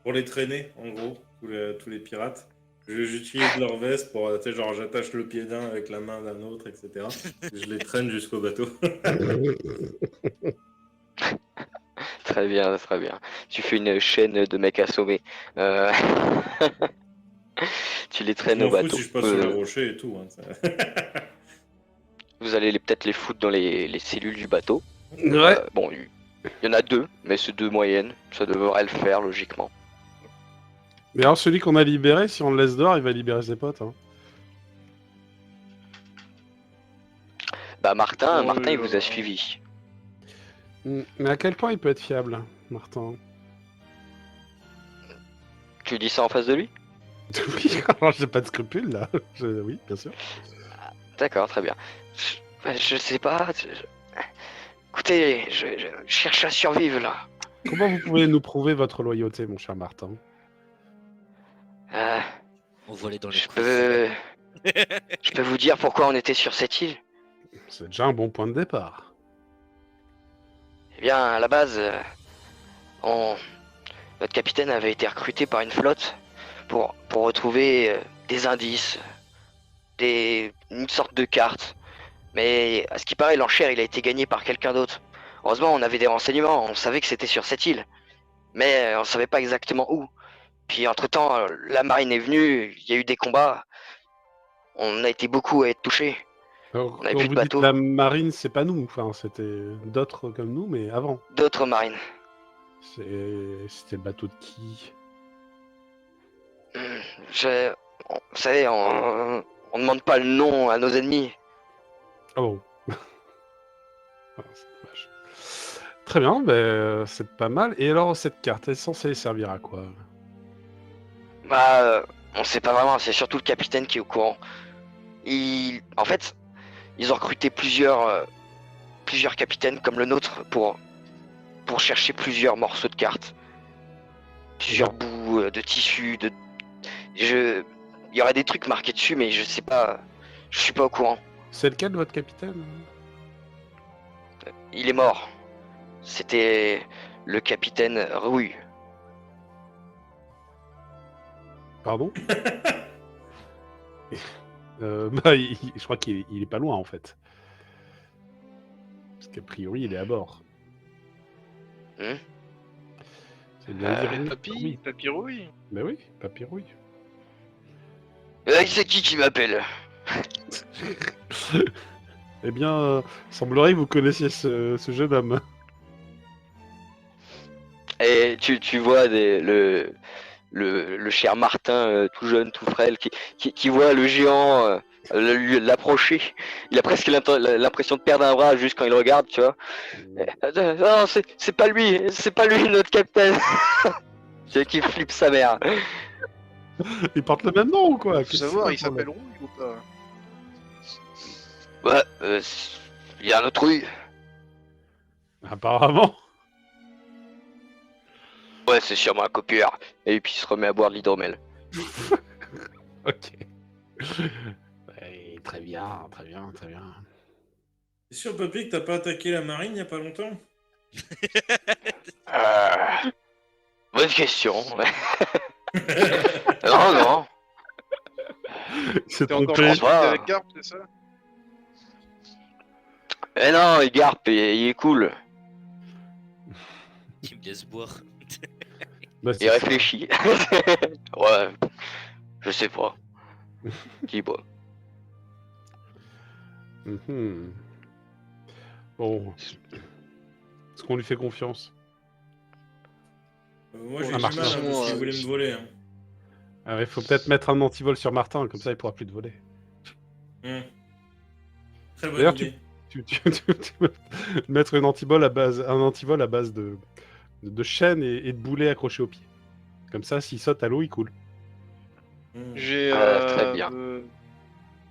pour les traîner, en gros, tous les pirates. J'utilise leur veste pour, tu sais, genre j'attache le pied d'un avec la main d'un autre, etc. Et je les traîne jusqu'au bateau. Très bien. Tu fais une chaîne de mecs assommés. Tu les Je traînes au m'en fous bateau. si je passe sur les rochers et tout. Hein, Vous allez peut-être les foutre dans les cellules du bateau. Ouais. Bon, il y en a deux, mais c'est deux moyennes. Ça devrait le faire logiquement. Mais alors celui qu'on a libéré, si on le laisse dehors, il va libérer ses potes. Hein. Bah Martin, Oh il là vous a là. suivi. Mais à quel point il peut être fiable, Martin? Tu dis ça en face de lui? Oui, alors j'ai pas de scrupules là. Oui, bien sûr. D'accord, très bien. Je sais pas. Écoutez, je cherche à survivre là. Comment vous pouvez nous prouver votre loyauté, mon cher Martin? Euh, On volait dans les je couilles. peux, je peux vous dire pourquoi on était sur cette île. C'est déjà un bon point de départ. Eh bien, à la base, notre capitaine avait été recruté par une flotte pour retrouver des indices, une sorte de carte. Mais à ce qui paraît, l'enchère, il a été gagné par quelqu'un d'autre. Heureusement, on avait des renseignements, on savait que c'était sur cette île. Mais on savait pas exactement où. Puis entre-temps, la marine est venue, il y a eu des combats. On a été beaucoup à être touchés. Alors, On avait quand plus vous de dites bateaux. la marine, c'est pas nous. Enfin, c'était d'autres comme nous, mais avant. D'autres marines. C'était le bateau de qui? Vous savez, on demande pas le nom à nos ennemis. Ah bon. Ah, c'est dommage. Très bien, ben, c'est pas mal. Et alors, cette carte, elle est censée servir à quoi? Bah, on sait pas vraiment, c'est surtout le capitaine qui est au courant. En fait, ils ont recruté plusieurs capitaines comme le nôtre pour chercher plusieurs morceaux de cartes. Plusieurs bouts de tissu, il y aurait des trucs marqués dessus, mais je sais pas, je suis pas au courant. C'est lequel, votre capitaine? Il est mort. C'était le capitaine Rouille. Pardon? Bah, je crois qu'il est pas loin, en fait. Parce qu'a priori, il est à bord. Hmm. C'est bien dire Papy Rouille. Ben oui, Papyrouille. C'est qui m'appelle? Eh bien, semblerait que vous connaissiez ce jeune homme. Et tu vois le le cher Martin, tout jeune, tout frêle, qui voit le géant l'approcher. Il a presque l'impression de perdre un bras juste quand il regarde, tu vois. Non, c'est pas lui, notre capitaine. Tu vois, qui flippe sa mère. Ils portent le même nom ou quoi? Faut Qu'est-ce que savoir, c'est il pour le- s'appelle Rouille ou pas? Ouais, il y a un autre rue. Apparemment. Ouais, c'est sûrement un copieur. Et puis il se remet à boire de l'hydromel. Ok. Ouais, très bien, très bien, très bien. T'es sûr, Papy, que t'as pas attaqué la marine il y a pas longtemps? Bonne question. Non, non. C'est T'es encore trompé. en suite avec Garp, c'est ça? Eh non, il garpe, il est cool. Qui me laisse boire. Bah, c'est Il ça. réfléchit. Ouais, je sais pas. Qui boit. Mhm. Bon. Est-ce qu'on lui fait confiance? Moi, j'ai Ah, du Martin. mal hein, parce qu'il Euh, voulait me voler. Hein. Ah, il faut peut-être mettre un antivol sur Martin, comme ça il pourra plus te voler. Très bonne D'ailleurs, idée. Tu peux mettre un antivol à base de chaînes et de boulets accrochés aux pieds. Comme ça, s'il saute à l'eau, il coule. J'ai. Très bien.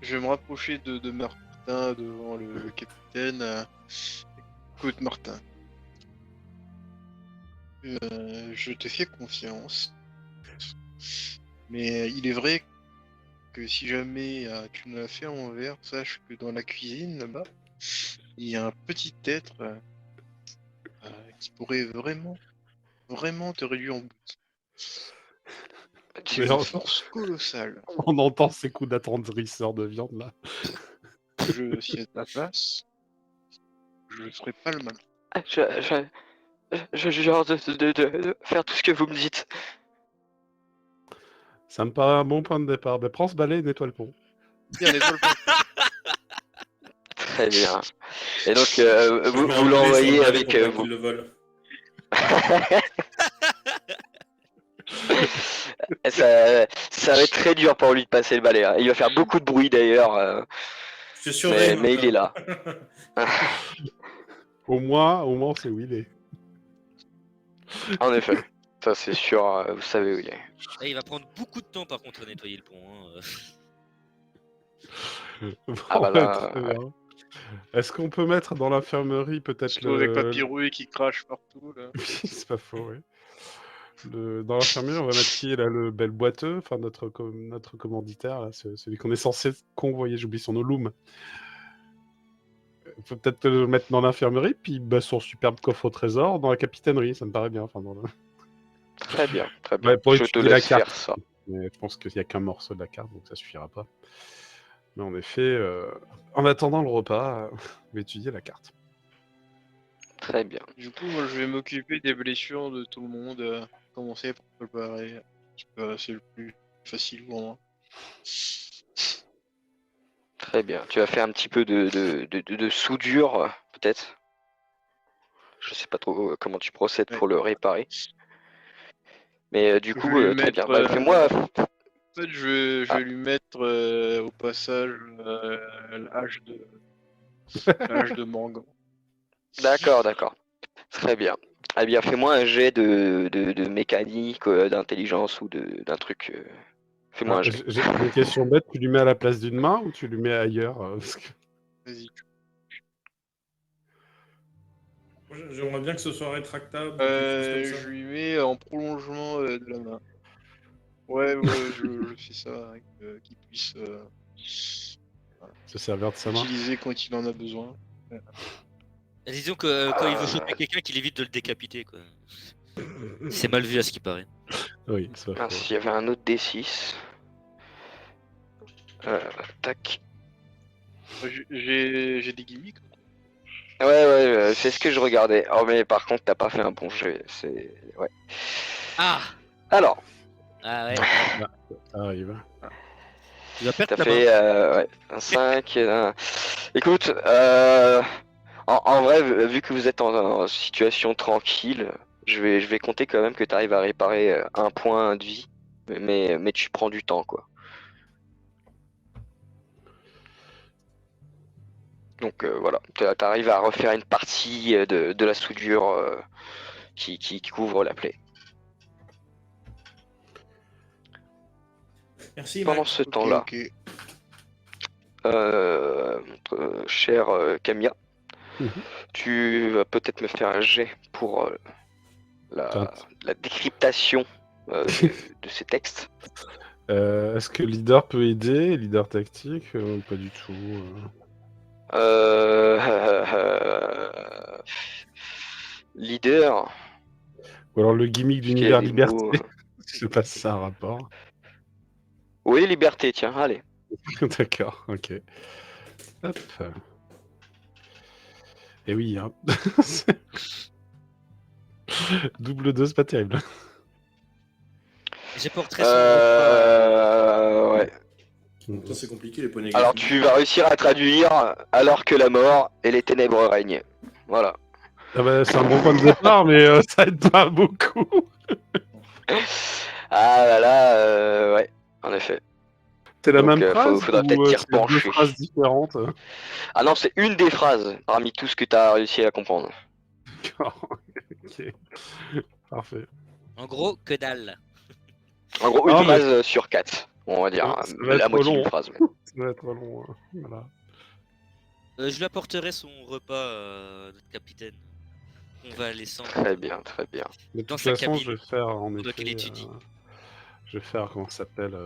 Je vais me rapprocher de Martin devant le capitaine. Écoute, Martin. Je te fais confiance. Mais il est vrai que si jamais tu me l'as fait en verre, sache que dans la cuisine là-bas, il y a un petit être qui pourrait vraiment te réduire en bout. C'est Mais une on, force colossale. on entend ces coups d'attendrisseur de viande là. Si à ta place, je ne ferai pas le mal. Je jure de faire tout ce que vous me dites. Ça me paraît un bon point de départ. Mais prends ce balai et nettoie le pont. Bien, étoile Très bien. Et donc, Je vous mets un boulet sur le l'envoyez balai avec pour pas vous. qu'il le vole. Ça va être très dur pour lui de passer le balai. Hein. Il va faire beaucoup de bruit d'ailleurs, Je te surveille. mais il est là. Au moins, on sait où il est. En effet. Ça c'est sûr, vous savez où il est. Là, il va prendre beaucoup de temps par contre à nettoyer le pont. Hein. Ah bah Ouais, là, très bien. Est-ce qu'on peut mettre dans l'infirmerie peut-être Surtout avec le... Papyrou qui crache partout. Là. Oui, c'est pas faux, oui. Dans l'infirmerie, on va mettre qui est là, le bel boiteux, enfin notre commanditaire, là, celui qu'on est censé convoyer, j'oublie son nom, Loom. Faut peut-être le mettre dans l'infirmerie, puis son superbe coffre au trésor dans la capitainerie, ça me paraît bien. Enfin, très bien, très bien. Ouais, pour Je te étudier la laisse carte. faire ça. Mais je pense qu'il n'y a qu'un morceau de la carte, donc ça suffira pas. Mais en effet, en attendant le repas, on va étudier la carte. Très bien. Du coup, moi, je vais m'occuper des blessures de tout le monde. Commencer par préparer. C'est le plus facile pour moi. Très bien. Tu vas faire un petit peu de soudure, peut-être. Je sais pas trop comment tu procèdes Ouais. pour le réparer. Mais du Je coup, vais lui très bien. mettre, Bah, fais-moi. En fait, je vais lui mettre au passage l'âge de Morgan. D'accord, d'accord. Très bien. Eh bien, fais-moi un jet de mécanique, d'intelligence ou d'un truc. Fais-moi un jet. J'ai une question bête, tu lui mets à la place d'une main ou tu lui mets ailleurs parce que... Vas-y. J'aimerais bien que ce soit rétractable. ou quelque chose Je comme ça. lui mets en prolongement de la main. Ouais, je fais ça, qu'il puisse se servir de sa main. utiliser quand il en a besoin. Disons que quand il veut choper quelqu'un, qu'il évite de le décapiter. Quoi. C'est mal vu à ce qui paraît. Oui, c'est pas Ah, faux. s'il y avait un autre D6. Tac. J'ai des gimmicks. Ouais, c'est ce que je regardais. Oh, mais par contre, t'as pas fait un bon jet. C'est. Ouais. Ah Alors, Ah ouais, Ça arrive. tu vas perdre t'as la main. fait ouais, un 5. Écoute, en vrai, vu que vous êtes en situation tranquille, je vais compter quand même que tu arrives à réparer un point de vie mais tu prends du temps, quoi. Donc voilà, t'arrives à refaire une partie de la soudure qui couvre la plaie. Merci, Pendant Mac. ce Ok, temps-là, ok. notre chère Camilla, Mhm. tu vas peut-être me faire un jet pour la, Tente. la décryptation de ces textes. Est-ce que leader peut aider, leader tactique pas du tout. Leader, Ou alors le gimmick est-ce qu'il y a d'univers des liberté. mots Je sais pas si ça a un rapport. Oui, liberté, tiens, allez. D'accord, ok. Hop. Et oui, hein. Double 2, c'est pas terrible. J'apporterai son repas. Ouais. Pourtant, c'est compliqué les points Alors négatifs. tu vas réussir à traduire alors que la mort et les ténèbres règnent. Voilà. Ah bah, c'est un bon point de départ, mais ça aide pas beaucoup. Ah là là, ouais, en effet. C'est la Donc, même phrase faudra peut-être ou t'y c'est deux repencher. phrases différentes? Ah non, c'est une des phrases parmi tout ce que tu as réussi à comprendre. D'accord. Ok. Parfait. En gros, que dalle. En gros, Ah, une mais- phrase sur 4, on va dire. Ça va La être moitié long. d'une phrase. Ça va être long. Voilà. Je lui apporterai son repas, notre capitaine. On va laissant Très bien, très bien. De dans toute sa façon, cabine je vais faire en pendant qu'il effet. étudie. Je vais faire comment ça s'appelle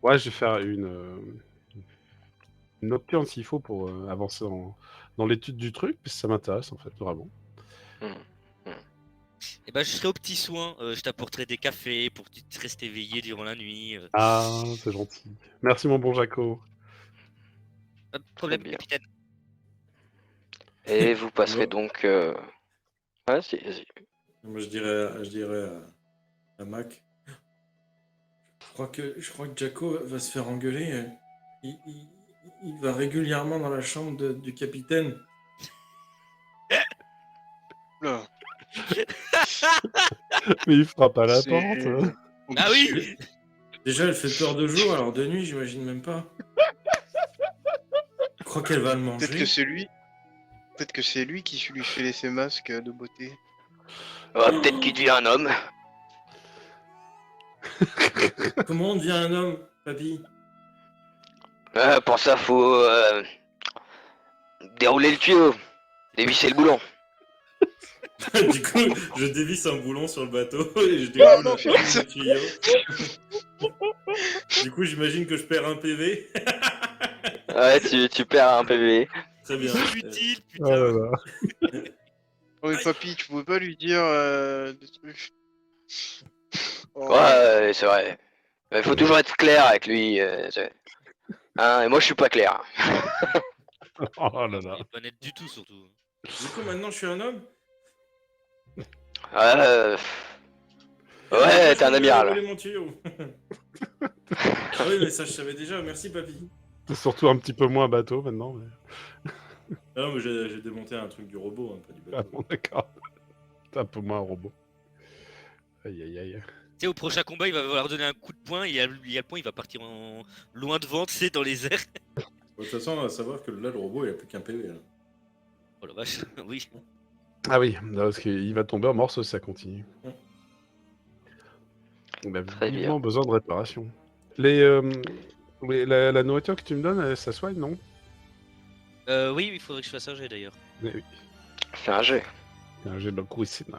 Ouais, je vais faire une nocturne s'il faut pour avancer dans l'étude du truc, parce que ça m'intéresse en fait, vraiment. Et ben, je serai au petit soin. Je t'apporterai des cafés pour que tu te restes éveillé durant la nuit. Ah, c'est gentil. Merci mon bon Jaco. Pas de problème, bien. capitaine. Et vous passerez Ouais. donc... Vas-y. Moi, je dirais à Mac. Je crois que Jacko va se faire engueuler. Il va régulièrement dans la chambre du capitaine. Là, Mais il frappe à la c'est porte. Ah oui. Déjà, elle fait peur de jour, alors de nuit, j'imagine même pas. Je crois qu'elle va le manger. Peut-être que c'est lui. Peut-être que c'est lui qui lui fait laisser masque de beauté. Peut-être qu'il devient un homme. Comment on devient un homme, papy? Pour ça, faut dérouler le tuyau, dévisser le boulon. Du coup, je dévisse un boulon sur le bateau et je déroule non, le tuyau. Du coup, j'imagine que je perds un PV. Ouais, tu perds un PV. Très bien. Utile, Oh là putain. là. Oh, mais papy, tu pouvais pas lui dire des trucs. Oh, Ouais, c'est vrai. Il faut toujours être clair avec lui. Hein, et moi, je suis pas clair. Oh là là. Il est pas net du tout, surtout. Du coup, maintenant, je suis un homme. Ouais, t'es un amiral. Dérouler mon tuyau. Ah oui, mais ça, je savais déjà. Merci, papy. C'est surtout un petit peu moins bateau maintenant. Mais... Ah non, mais j'ai démonté un truc du robot, hein, pas du Ah bateau. bon, d'accord. C'est un peu moins un robot. Aïe aïe aïe. Tu sais, au prochain combat, il va leur donner un coup de poing. Il y a le point, il va partir loin devant, tu sais, dans les airs. De toute façon, on va savoir que là, le robot, il a plus qu'un PV. Là. Oh la vache, oui. Ah oui, là, parce qu'il va tomber en morceaux si ça continue. On a Très bien. vivement besoin de réparation. La nourriture que tu me donnes, ça soigne, non? Oui, il faudrait que je fasse un jet d'ailleurs. Oui. Fais un jet. Un jet de cuisine.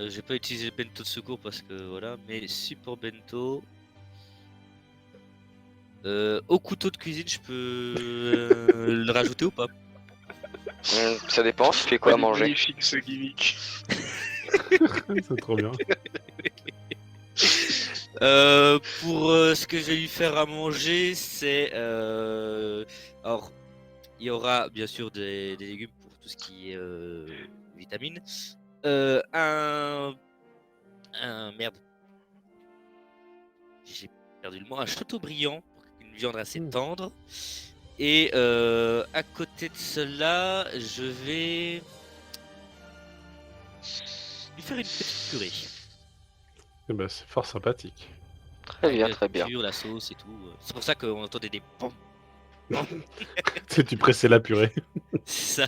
J'ai pas utilisé le bento de secours parce que voilà, mais support bento. Au couteau de cuisine, je peux le rajouter ou pas? Ça dépend, tu fais quoi à manger? Magnifique ce gimmick. C'est trop bien. Pour ce que je vais lui faire à manger, c'est alors il y aura bien sûr des légumes pour tout ce qui est vitamines. Un merde. J'ai perdu le mot. Un Chateaubriand pour une viande assez tendre. Et à côté de cela, je vais lui faire une petite purée. Eh ben, c'est fort sympathique. Très bien, La très bien. culture, la sauce et tout. C'est pour ça qu'on entendait des pom. Tu pressais la purée. C'est ça.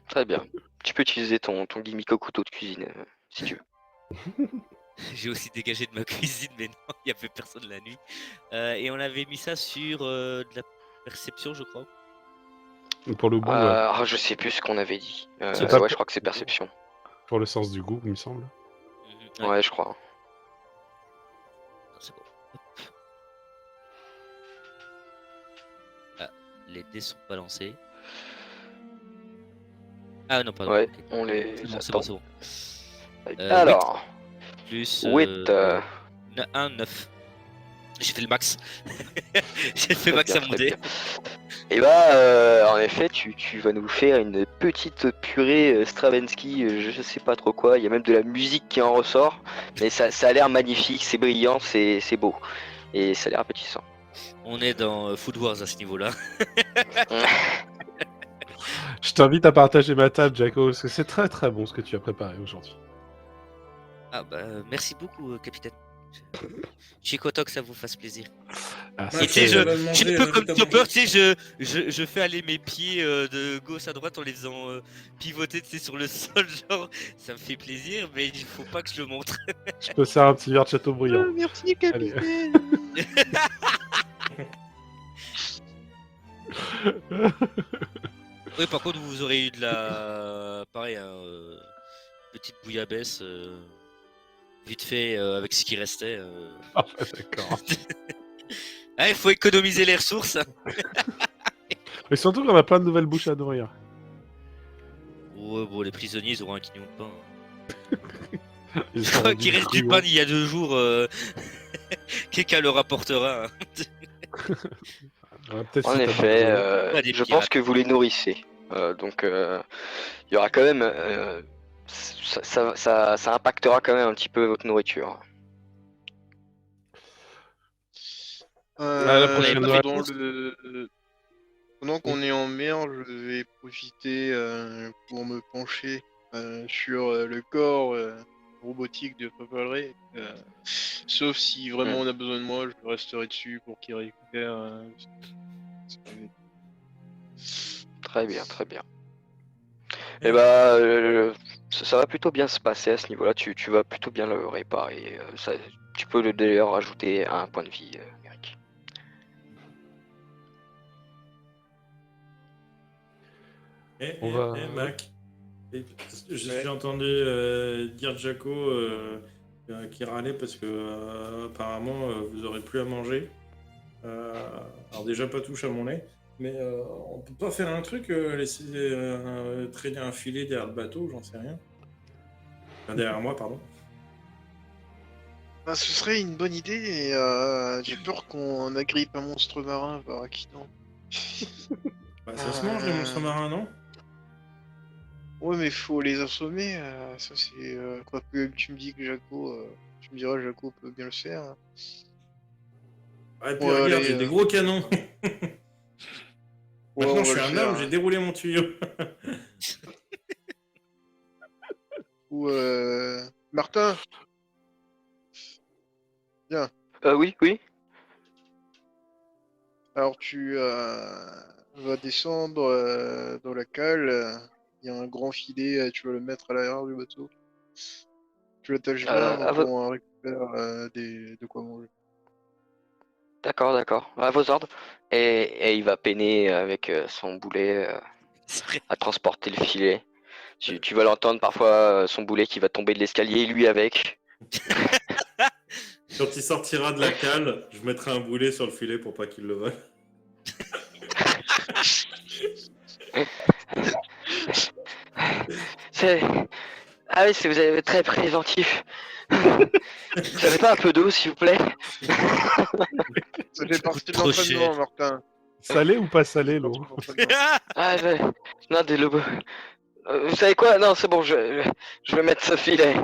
Très bien. Tu peux utiliser ton gimmick au couteau de cuisine si tu veux. J'ai aussi dégagé de ma cuisine, mais non, il n'y avait personne la nuit. Et on avait mis ça sur de la perception, je crois. Pour le goût, Je sais plus ce qu'on avait dit. C'est pas Ouais, pour- je crois que c'est perception. pour le sens du goût, il me semble. Ouais, je crois. C'est bon. Hop. Ah, les dés sont pas lancés. Ah non, pardon. Ouais, ok. on les C'est bon, c'est attend. bon, c'est bon. Alors, Plus 8. 1, 9. J'ai fait le max. J'ai fait Très max bien, à mon très dé. bien. Et bah, en effet, tu vas nous faire une petite purée Stravinsky, je sais pas trop quoi. Il y a même de la musique qui en ressort, mais ça a l'air magnifique, c'est brillant, c'est beau, et ça a l'air appétissant. On est dans Food Wars à ce niveau-là. Je t'invite à partager ma table, Jaco, parce que c'est très très bon ce que tu as préparé aujourd'hui. Ah bah merci beaucoup, capitaine. Je suis content que ça vous fasse plaisir. Ah, Ouais, Et tu sais, ça va le manger, j'ai un peu comme invite à Topper, manger. tu sais, je fais aller mes pieds de gauche à droite en les faisant pivoter, tu sais, sur le sol, genre, ça me fait plaisir, mais il faut pas que je le montre. Je peux faire un petit verre de château brillant. Merci, Allez. capitaine. Oui, par contre, vous aurez eu de la... Pareil, hein, petite bouillabaisse, vite fait, avec ce qui restait. Ah, ouais, d'accord. Ah, il faut économiser les ressources. Mais surtout qu'on a plein de nouvelles bouches à nourrir. Ouais, bon, les prisonniers, ils auront un quignon de pain. Ils Je sont crois rendus qu'il reste du truands. pain d'il y a 2 jours. Quelqu'un le rapportera. Hein. Ouais, peut-être En si t'as effet, besoin. Pas des je pirates. pense que vous les nourrissez. Donc, il y aura quand même. Ça impactera quand même un petit peu votre nourriture. la prochaine Noël. Pendant qu'on est en mer, je vais profiter pour me pencher sur le corps robotique de Papalré. Sauf si vraiment on a besoin de moi, je resterai dessus pour qu'il récupère. Ce qu'il avait. Très bien, très bien. Et bah, ça va plutôt bien se passer à ce niveau-là. Tu vas plutôt bien le réparer. Tu peux d'ailleurs rajouter un point de vie, Eric. On va- Mac. J'ai entendu dire Jaco qui râlait parce que apparemment vous aurez plus à manger. Alors déjà pas touche à mon lait, mais on peut pas faire un truc, laisser traîner un filet derrière le bateau, j'en sais rien. Enfin, derrière moi, pardon. Ah, ce serait une bonne idée, et j'ai peur qu'on agrippe un monstre marin par accident. Bah, ça se mange les monstres marins, non? Ouais, mais faut les assommer. Ça, c'est. Quoi que tu me dis que Jaco. Tu me diras, Jaco peut bien le faire. Hein. Ah, et puis Ouais, regarde, allez, j'ai des gros canons. Ouais, Maintenant, on je va suis le un faire, homme, hein. j'ai déroulé mon tuyau. Ou Martin, Oui, oui. alors tu vas descendre dans la cale. Il y a un grand filet, tu vas le mettre à l'arrière du bateau. Tu l'attaches bien à avant vo- qu'on récupère de quoi manger. D'accord, d'accord. À vos ordres. Et il va peiner avec son boulet C'est vrai. à transporter le filet. Tu vas l'entendre parfois, son boulet qui va tomber de l'escalier, lui avec. Quand il sortira de la cale, je mettrai un boulet sur le filet pour pas qu'il le vole. Ah oui, vous avez très préventif. Vous avez pas un peu d'eau, s'il vous plaît? Ça fait partie de trop l'entraînement, cher. Martin. Salé ou pas salé, l'eau? Ah, non, des lobos. Vous savez quoi? Non, c'est bon, je vais mettre ce filet.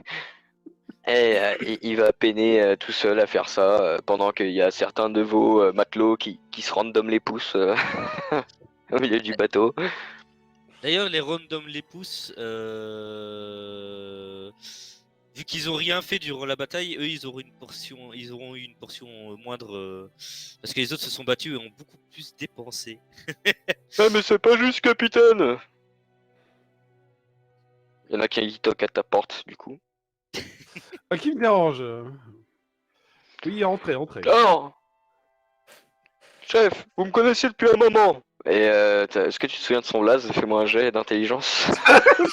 Et il va peiner tout seul à faire ça pendant qu'il y a certains de vos matelots qui se random les pouces au milieu du bateau. D'ailleurs, les random les pouces, vu qu'ils ont rien fait durant la bataille, eux ils auront eu une portion moindre parce que les autres se sont battus et ont beaucoup plus dépensé. Ah, mais c'est pas juste, capitaine. Il y en a qui toquent à ta porte, du coup. Ah, qui me dérange Oui, entrez, entrez. Alors, chef, vous me connaissez depuis un moment. Et est-ce que tu te souviens de son blaze? Fais-moi un jet d'intelligence.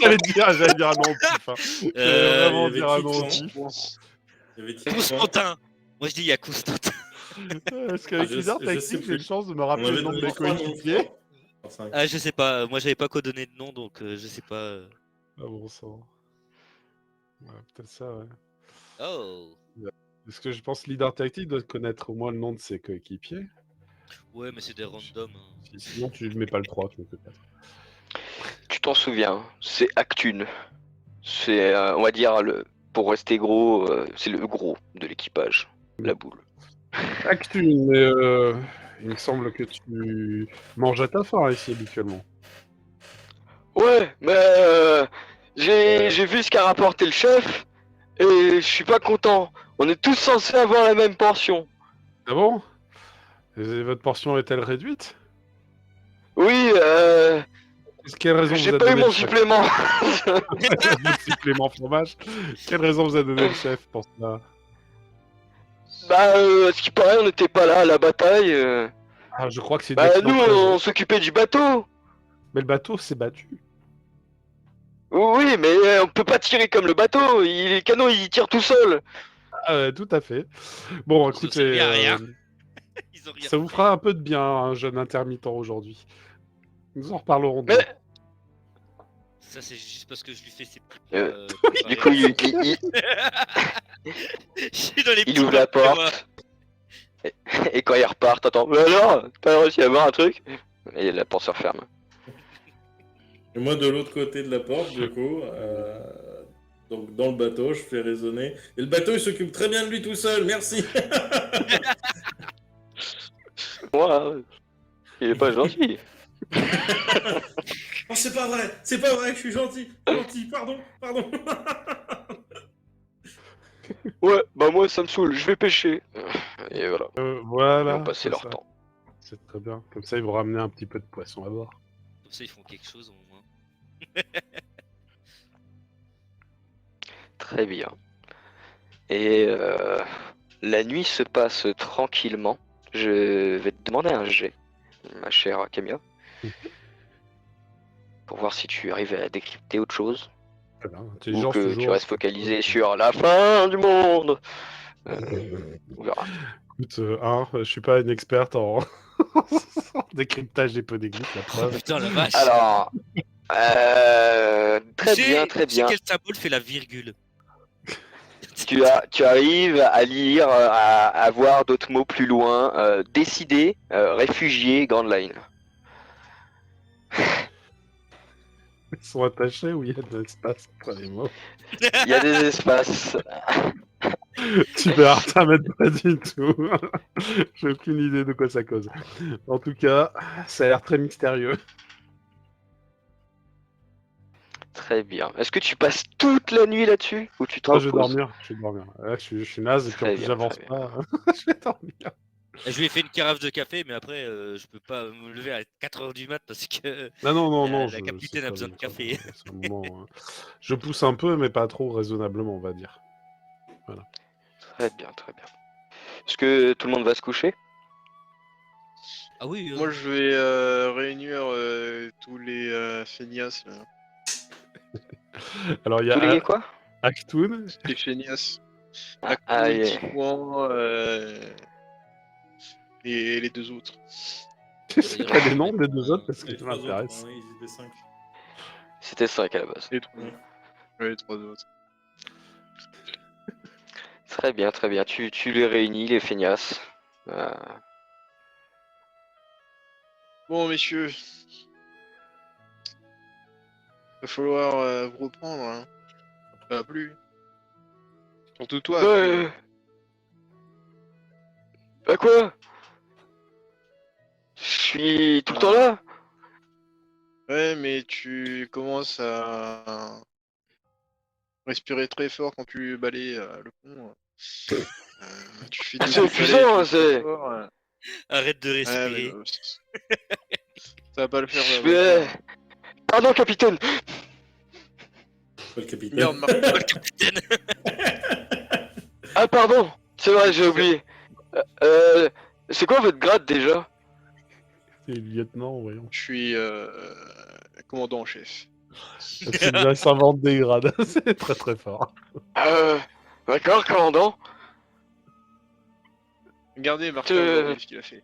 J'allais dire un nom au pif. Hein. J'allais vraiment il y avait dire un nom au Titouan. pif. Il y avait Titouan. Constantin. Moi je dis il y a Constantin. Est-ce qu'avec je les arts sais- je sais tactiques, j'ai plus. une chance de me On rappeler avait le nom de donné mes 3 noms coéquipiers? forts. Enfin, 5. Ah je sais pas, moi j'avais pas quoi donner de nom donc je sais pas. Ah bon sang. Ouais, peut-être ça, ouais. Oh. Est-ce que je pense que leader tactique doit connaître au moins le nom de ses coéquipiers? Ouais mais c'est des randoms. Hein. Sinon, tu ne mets pas le 3, tu mets que 4. Tu t'en souviens, c'est Actune. C'est, on va dire, pour rester gros, c'est le gros de l'équipage. La boule. Actune, mais il me semble que tu manges à ta faim ici habituellement. Ouais, mais j'ai vu ce qu'a rapporté le chef et je suis pas content. On est tous censés avoir la même portion. Ah bon? Et votre portion est-elle réduite? Oui, Quelle raison j'ai vous a pas eu donné mon le chef? supplément. Votre supplément fromage? Quelle raison vous a donné le chef pour ça? Bah, à ce qui paraît, on n'était pas là à la bataille. Ah, je crois que c'est une Bah, nous, excellente raison. on s'occupait du bateau. Mais le bateau s'est battu. Oui, mais on peut pas tirer comme le bateau. Les canons, ils tirent tout seuls. Ah, ouais, tout à fait. Bon, Ils ont écoutez, servi à rien. Ils ont rien ça vous fait. fera un peu de bien, un jeune intermittent aujourd'hui. Nous en reparlerons Mais- demain. Ça c'est juste parce que je lui fais ses petits Du coup, il Je suis dans les il petits ouvre la plats, moi. porte. Et quand il repart, t'entends. Mais alors, t'as réussi à voir un truc? Et la porte se referme. Et moi, de l'autre côté de la porte, du coup, donc dans le bateau, je fais résonner. Et le bateau, il s'occupe très bien de lui tout seul, merci. Moi, il est pas gentil. Oh, c'est pas vrai, je suis gentil, pardon. Ouais, bah moi, ça me saoule, je vais pêcher. Et voilà, Voilà. ils ont passé c'est leur ça. temps. C'est très bien. Comme ça, ils vont ramener un petit peu de poisson à bord. Comme ça ils font quelque chose au moins. Très bien. Et la nuit se passe tranquillement. Je vais te demander un jet, ma chère Camilla. Pour voir si tu arrives à décrypter autre chose. Très bien. Ou Intelligence, que toujours. tu restes focalisé sur la fin du monde. On verra. Écoute, je suis pas une experte en, en décryptage des poneglyphes, la Oh preuve. putain la vache. Alors, très Tu sais- bien, très tu sais bien. quel symbole fait la virgule? Tu arrives à lire, à voir d'autres mots plus loin. Décider, réfugié, Grand Line. Ils sont attachés ou il y a de l'espace entre les mots? Il y a des espaces. Super, ça m'aide pas du tout. J'ai aucune idée de quoi ça cause. En tout cas, ça a l'air très mystérieux. Très bien. Est-ce que tu passes toute la nuit là-dessus ou tu te Non, je vais reposes? dormir. Là, je suis naze et puis en Très plus bien, j'avance très pas. Je vais dormir. Je lui ai fait une carafe de café mais après je peux pas me lever à 4h du mat parce que Non. la capitaine a besoin de café. C'est un moment, je pousse un peu, mais pas trop raisonnablement, on va dire. Très bien, très bien. Est-ce que tout le monde va se coucher? Ah oui. Moi, je vais réunir tous les feignasses, là. Alors, il y Tous les a quoi? Actun. Les feignasses. Ah, Akun, yeah. Titouan, et les deux autres. C'est pas les noms des deux autres parce que Les ça 3 autres, m'intéresse. hein, ils étaient 5. C'était 5 à la base. Les trois. Ouais. Ouais, les trois autres. Très bien, très bien. Tu les réunis, les feignasses. Bon, messieurs. Va falloir vous reprendre, hein. Pas plus. Surtout toi. Ouais. Bah quoi? Je suis tout le temps là? Ouais, mais tu commences à respirer très fort quand tu balayes le pont. Tu fais Ah, des c'est bouffées, épuisant, tu fais c'est. fort, Arrête de ouais, mais, respirer. ça va pas le faire. Ça va pas le Mais... faire. Pardon, capitaine. Pas le capitaine. Regarde, Marc. Oh, le capitaine. Ah pardon, c'est vrai, j'ai oublié. C'est quoi votre grade déjà? C'est le lieutenant, voyons. Je suis commandant en chef. C'est bien, il s'invente des grades. C'est très très fort. D'accord, commandant. Regardez Martin aujourd'hui ce qu'il a fait.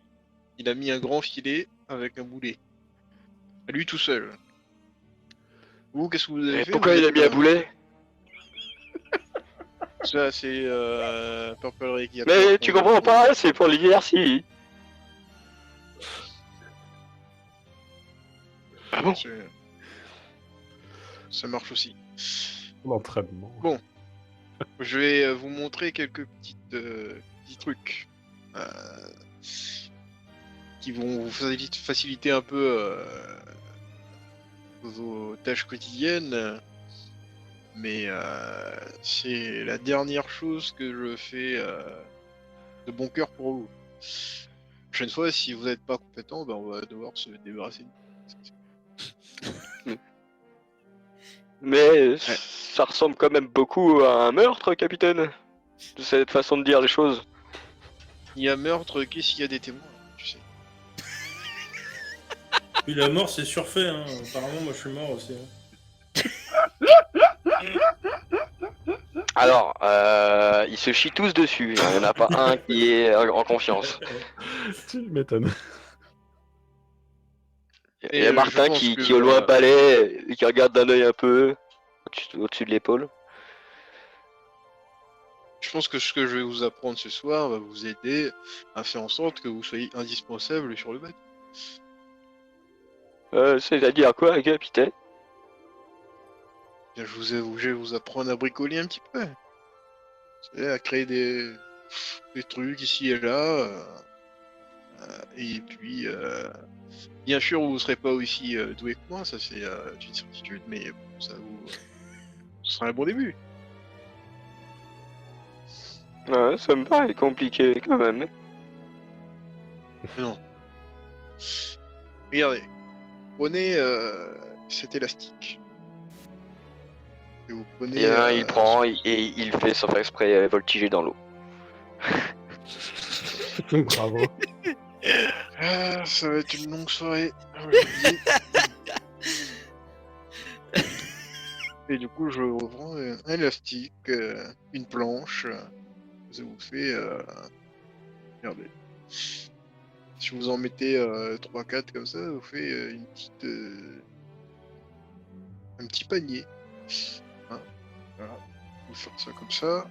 Il a mis un grand filet avec un boulet. À lui tout seul. Vous, qu'est-ce que vous avez Et fait? pourquoi Vous il a êtes, mis un boulet? Ça, c'est Purple Ray qui a Mais fait tu un comprends gros- pas, c'est pour l'exercice. Ah bon? Ça marche aussi. L'entraînement. Bon. Je vais vous montrer quelques petits trucs qui vont vous faciliter un peu vos tâches quotidiennes. Mais c'est la dernière chose que je fais de bon cœur pour vous. La prochaine fois, si vous n'êtes pas compétent, ben on va devoir se débarrasser. Mais ça ressemble quand même beaucoup à un meurtre, capitaine. De cette façon de dire les choses. Il y a meurtre, qu'est-ce qu'il y a des témoins, tu sais. Puis la mort, c'est surfait. Hein. Apparemment, moi, je suis mort aussi. Hein. Alors, ils se chient tous dessus. Il n'y en a pas un qui est en confiance. Tu m'étonnes. Il y a je Martin pense qui que, au loin balaie et qui regarde d'un œil un peu au-dessus de l'épaule. Je pense que ce que je vais vous apprendre ce soir va vous aider à faire en sorte que vous soyez indispensable sur le bateau. C'est-à-dire quoi, capitaine? Bien, je vais vous apprendre à bricoler un petit peu. Vous savez, à créer des trucs ici et là. Et puis, bien sûr, vous ne serez pas aussi doué que moi, ça c'est une certitude, mais bon, ce sera un bon début. Ouais, ça me paraît compliqué quand même. Non. Regardez, prenez cet élastique. Et vous prenez. Et il prend et il fait sans faire exprès voltiger dans l'eau. Bravo. Ça va être une longue soirée. je vous le dis. Et du coup, je reprends un élastique, une planche. Ça vous fait. Regardez. Si vous en mettez 3-4 comme ça, ça vous fait une petite. Un petit panier. Hein, voilà. Vous faites ça comme ça.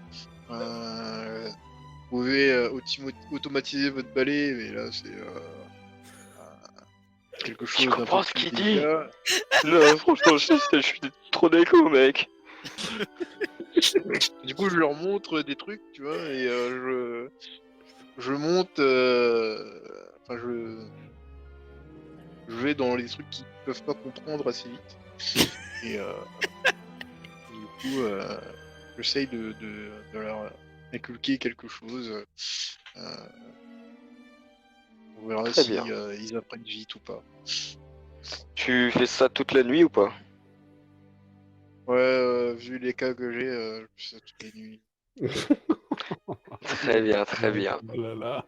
Vous pouvez automatiser votre balai, mais là c'est quelque chose Tu d'un comprends peu ce plus qu'il dit? délicat. Non, franchement, je suis trop déco, mec. Du coup, je leur montre des trucs, tu vois, et je monte. Enfin, je vais dans les trucs qu'ils peuvent pas comprendre assez vite. Et du coup, j'essaye de leur inculquer quelque chose. On verra Très si bien. ils apprennent vite ou pas. Tu fais ça toute la nuit ou pas? Ouais, vu les cas que j'ai, je fais ça toutes les nuits. Très bien, très bien. Oh là là.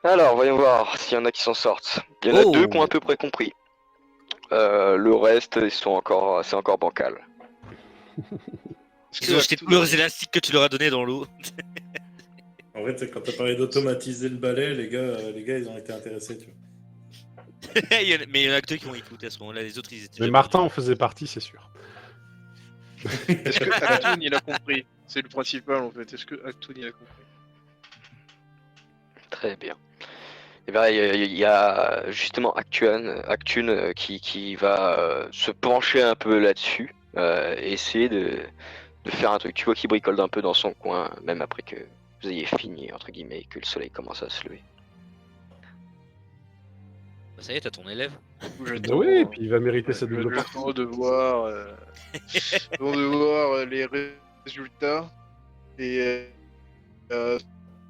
Alors, voyons voir s'il y en a qui s'en sortent. Il y en a Oh. 2 qui ont à peu près compris. Le reste, c'est encore bancal. Ils ont acheté tous leurs élastiques que tu leur as donné dans l'eau. En fait, c'est quand t'as parlé d'automatiser le balai, les gars, ils ont été intéressés, tu vois. Mais il y en a que 2 qui ont écouté à ce moment-là, les autres ils étaient. Mais jamais Martin en faisait partie, c'est sûr. Est-ce que Actun il a compris? C'est le principal en fait. Est-ce que Actun il a compris? Très bien. Et ben, il y a justement Actun qui va se pencher un peu là-dessus, essayer de faire un truc. Tu vois qu'il bricole un peu dans son coin, même après que vous ayez fini, entre guillemets, et que le soleil commence à se lever. Bah, ça y est, t'as ton élève. Bah oui, et puis il va mériter sa double porte. J'attends de voir, j'attends de voir les résultats et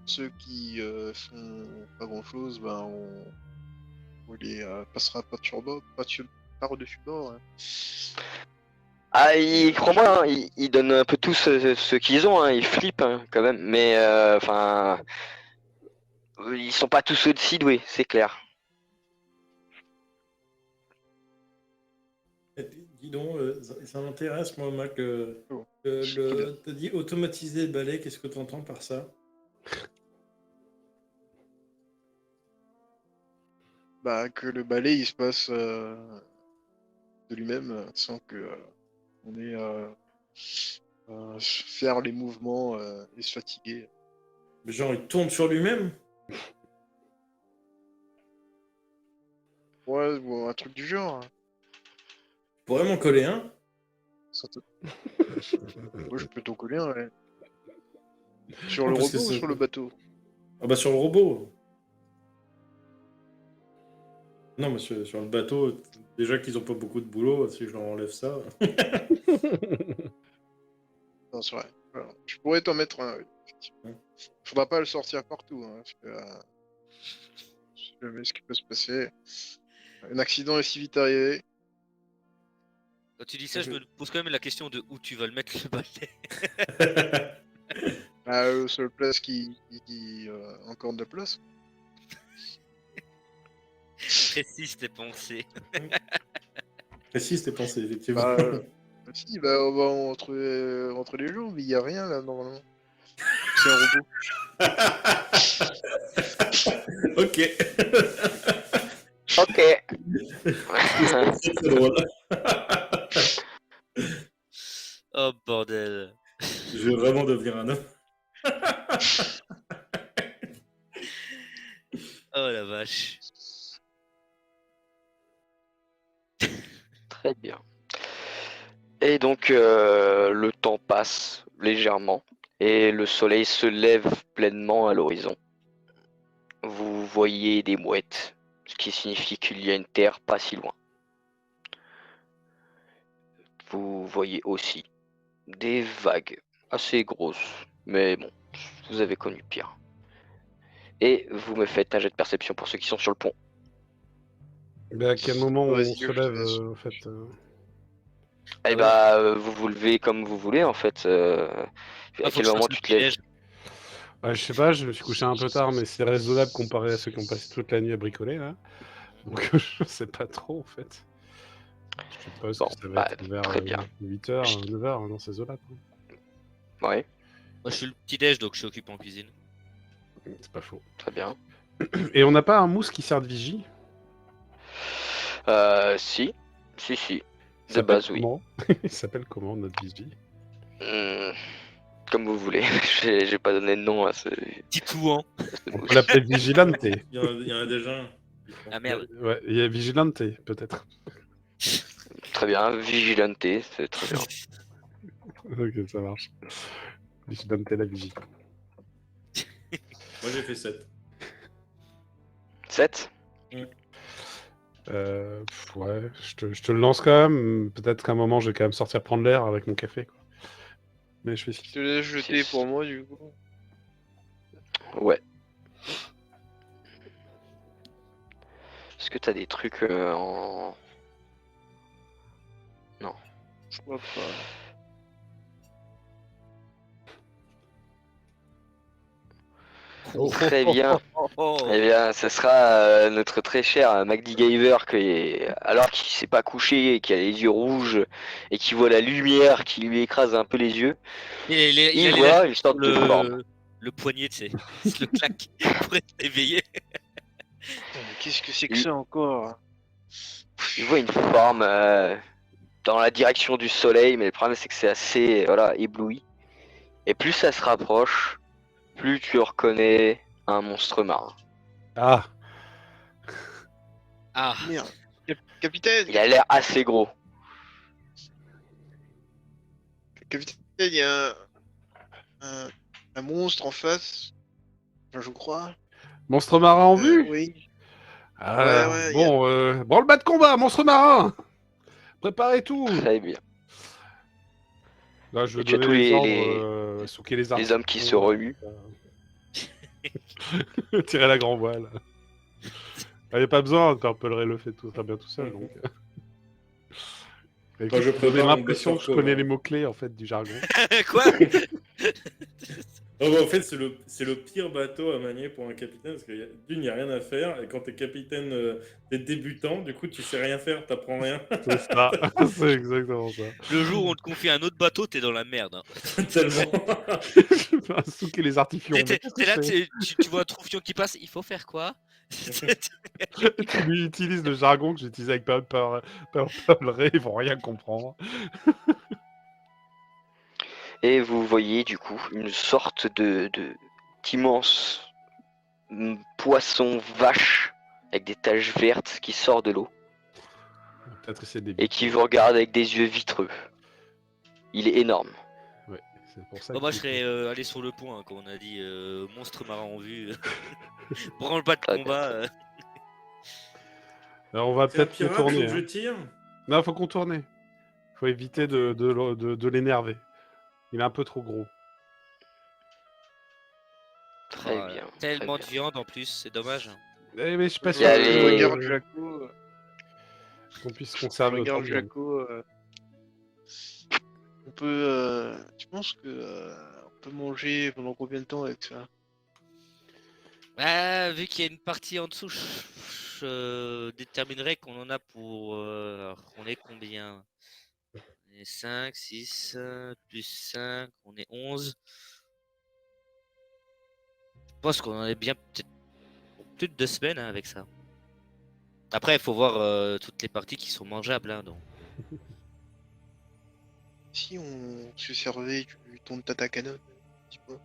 ceux qui font pas grand chose, ben on les passera pas par-dessus bord. Hein. Ah, crois-moi, hein, ils donnent un peu tout ce qu'ils ont, hein, ils flippent hein, quand même, mais enfin, ils sont pas tous aussi doués, c'est clair. Et puis, dis donc, ça m'intéresse, moi, Mac. Oh. T'as dit automatiser le balai, qu'est-ce que tu entends par ça? Bah, que le balai il se passe de lui-même sans que on ait faire les mouvements et se fatiguer. Genre, il tourne sur lui-même? Ouais, ou un truc du genre. Hein. Tu pourrais m'en coller un? Surtout- Moi, je peux t'en coller un, ouais. Sur le Parce que robot ou c'est- sur le bateau? Ah bah sur le robot. Non, mais sur le bateau, déjà qu'ils ont pas beaucoup de boulot, si je leur enlève ça. Non, c'est vrai. Voilà. Je pourrais t'en mettre un, oui, effectivement. Faudra pas le sortir partout, hein, parce que je sais jamais ce qui peut se passer. Un accident est si vite arrivé. Quand tu dis ça, je me pose quand même la question de où tu vas le mettre le balai. Le seul place qui encore de la place. Précise tes pensées. Précise tes pensées, effectivement. Bah, si, bah, on va entre les jambes, il y a rien là normalement. C'est un robot. Ok. Ok. C'est très drôle. Oh bordel. Je vais vraiment devenir un homme. Oh la vache. Très bien. Et donc le temps passe légèrement et le soleil se lève pleinement à l'horizon. Vous voyez des mouettes, ce qui signifie qu'il y a une terre pas si loin. Vous voyez aussi des vagues assez grosses, mais bon, vous avez connu pire. Et vous me faites un jet de perception pour ceux qui sont sur le pont. Mais à quel moment on Vas-y, se je te lève, laisse. en fait Eh bah, vous vous levez comme vous voulez en fait. Ah, À faut quel que je moment fasse tu le te lèves? petit-déj. Ouais, je sais pas, je me suis couché un peu tard, mais c'est raisonnable comparé à ceux qui ont passé toute la nuit à bricoler, là. Donc je sais pas trop, en fait. Je suppose Bon, que ça va bah, être vers très bien. 8h, 9h, dans ces eaux-là, quoi. Ouais, Moi, je suis le petit-déj, donc je suis occupé en cuisine. C'est pas faux. très bien. Et on n'a pas un mousse qui sert de vigie? Si. Il De s'appelle base, oui. comment Il s'appelle comment, notre vigie? Comme vous voulez. J'ai pas donné de nom à ce. Titouan. On peut l'appeler Vigilante. Il y en a déjà un. Ah merde. Ouais, il y a Vigilante, peut-être. Très bien, Vigilante, c'est très bien. Ok, ça marche. Vigilante la vigie. Moi j'ai fait 7. 7. Ouais, je te le lance quand même. Peut-être qu'à un moment, je vais quand même sortir prendre l'air avec mon café, quoi. Mais je fais Je te laisse jeter pour moi du coup. Ouais. Est-ce que t'as des trucs en. Non. Je crois pas. Très bien. Oh. Eh bien, ce sera notre très cher MacGyver qui, alors qu'il s'est pas couché et qui a les yeux rouges et qui voit la lumière qui lui écrase un peu les yeux. Il Il a les voit lèvres une sorte de forme. le poignet, tu sais. Il se le claque pour être éveillé. Putain, mais qu'est-ce que c'est que Il- ça encore? Il voit une forme dans la direction du soleil, mais le problème c'est que c'est assez voilà, ébloui. Et plus ça se rapproche, plus tu reconnais un monstre marin. Ah, Ah. Merde. Capitaine, Il a l'air assez gros. capitaine, il y a un monstre en face. Enfin, je crois. monstre marin en vue? Oui. Ah, ouais, bon, branle-bas de combat, monstre marin. Préparez tout. Très bien. Là, je vais Et tu as donner tous les les- ordres, souquer les les hommes qui se remuent. Tirer la grand voile. Il n'y a pas besoin, Purple Ray le fait tout très bien tout seul. Donc. Et Moi, je vous avez prépare mon l'impression que je Buster connais Call, les hein. mots-clés en fait du jargon. Quoi? Non, mais en fait, c'est le pire bateau à manier pour un capitaine, parce qu'il d'une, il n'y a rien à faire, et quand t'es capitaine, t'es débutant, du coup, tu sais rien faire, t'apprends rien. C'est ça, c'est exactement ça. Le jour où on te confie un autre bateau, t'es dans la merde. Hein. Tellement. Souquer les artifions. T'es mais qu'est-ce que là, je fais tu vois un troufion qui passe, il faut faire quoi? Tu lui utilises le jargon que j'utilisais avec Purple Ray, ils vont rien comprendre. Et vous voyez du coup une sorte d'immense poisson vache avec des taches vertes qui sort de l'eau On va peut-être essayer de et l'éviter. qui vous regarde avec des yeux vitreux. Il est énorme. Ouais, c'est pour ça Bon, que moi, je serais allé sur le point, hein, comme on a dit, monstre marin en vue. Branle pas de Très bien, combat. très Alors, on va C'est un peut-être pirate, faut contourner. que je Hein. tire. Non, faut contourner. Faut éviter de l'énerver. Il est un peu trop gros. Très Oh, bien. Tellement très de viande en plus, c'est dommage. Mais je suis pas Il y sûr a Je les- regarde Jaco. qu'on puisse Je conserver autant regarde de viande. Jaco. On peut. Tu penses que on peut manger pendant combien de temps avec ça? Ah, vu qu'il y a une partie en dessous, je déterminerai qu'on en a pour. Alors, on est combien? On est 5, 6, plus 5, on est 11. Je pense qu'on en est bien peut-être pour plus de 2 semaines hein, avec ça. Après, il faut voir toutes les parties qui sont mangeables. Hein, donc. Si on se servait du ton de Tata Canon, un petit peu.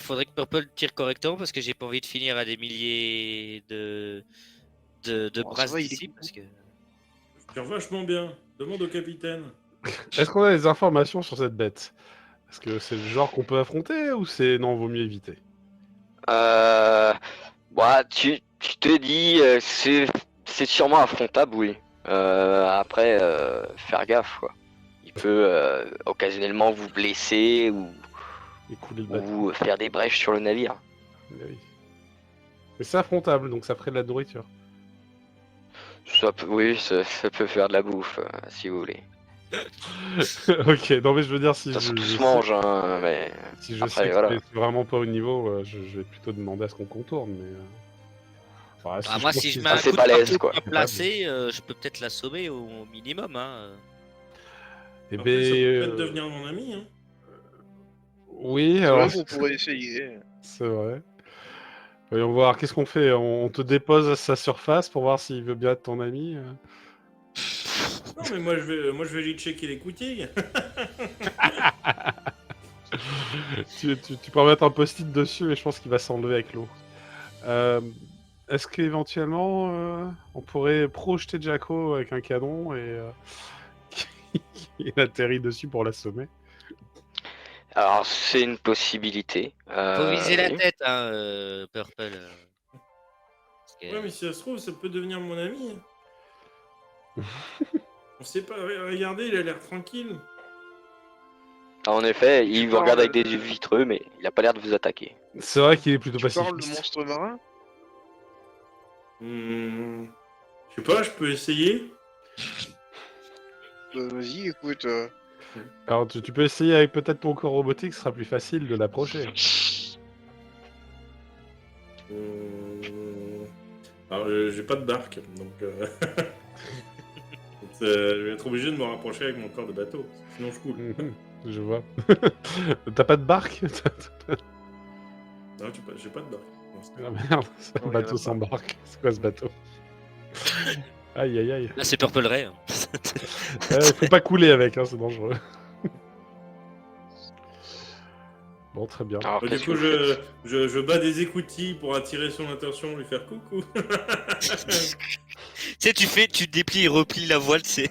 Faudrait que Purple tire correctement parce que j'ai pas envie de finir à des milliers de Bon, ça brasses va, il est d'ici. cool. Parce que... Je tire vachement bien. Demande au capitaine. Est-ce qu'on a des informations sur cette bête? Est-ce que c'est le genre qu'on peut affronter ou c'est non, vaut mieux éviter? Bah, tu te dis, c'est sûrement affrontable, oui. Après, faire gaffe, quoi. Il peut occasionnellement vous blesser ou Écouler le bateau. vous faire des brèches sur le navire. Mais oui. Mais c'est affrontable, donc ça ferait de la nourriture. Oui, ça peut faire de la bouffe, si vous voulez. Ok, non mais je veux dire si Ça je, se je sais, mange, hein, mais si je après, sais que voilà. c'est vraiment pas au niveau, je vais plutôt demander à ce qu'on contourne. Mais enfin, Ah, je moi, pense si je que mets ça- un c'est coup de balèze, marteau quoi. bien placé, je peux peut-être l'assommer au minimum. Hein. Eh Après, ça peut ben, peut-être devenir mon ami. Hein. oui, C'est alors vrai qu'on pourrait essayer. c'est vrai. Voyons voir, qu'est-ce qu'on fait? On te dépose à sa surface pour voir s'il veut bien être ton ami. Non, mais moi, je vais lui checker les coutilles. Tu peux remettre un post-it dessus et je pense qu'il va s'enlever avec l'eau. Est-ce qu'éventuellement on pourrait projeter Jacko avec un canon et il atterrit dessus pour l'assommer? Alors, c'est une possibilité. Faut viser la Oui. tête, hein, Purple. Parce que- Ouais, mais si ça se trouve, ça peut devenir mon ami. On sait pas. Regardez, il a l'air tranquille. En effet, Tu il vous parles regarde avec des de- yeux vitreux, mais il a pas l'air de vous attaquer. C'est vrai qu'il est plutôt Tu parles de pacifiste. monstre marin? Je sais pas, je peux essayer. Vas-y, écoute. Alors tu peux essayer avec peut-être ton corps robotique, ce sera plus facile de l'approcher. Alors, j'ai pas de barque, donc je vais être obligé de me rapprocher avec mon corps de bateau. Sinon, je coule. Mhm, je vois. T'as pas de barque? Non, j'ai pas de barque. pour l'instant. Ah merde, c'est un Non, bateau y en a sans barque. C'est quoi ce bateau? Aïe aïe aïe. Là, c'est Purple Ray. Hein. Faut pas couler avec, hein, c'est dangereux. Bon, très bien. Alors, Du qu'est-ce coup, que vous faites je bats des écoutilles pour attirer son attention, lui faire coucou. Tu sais, tu déplies et replies la voile, c'est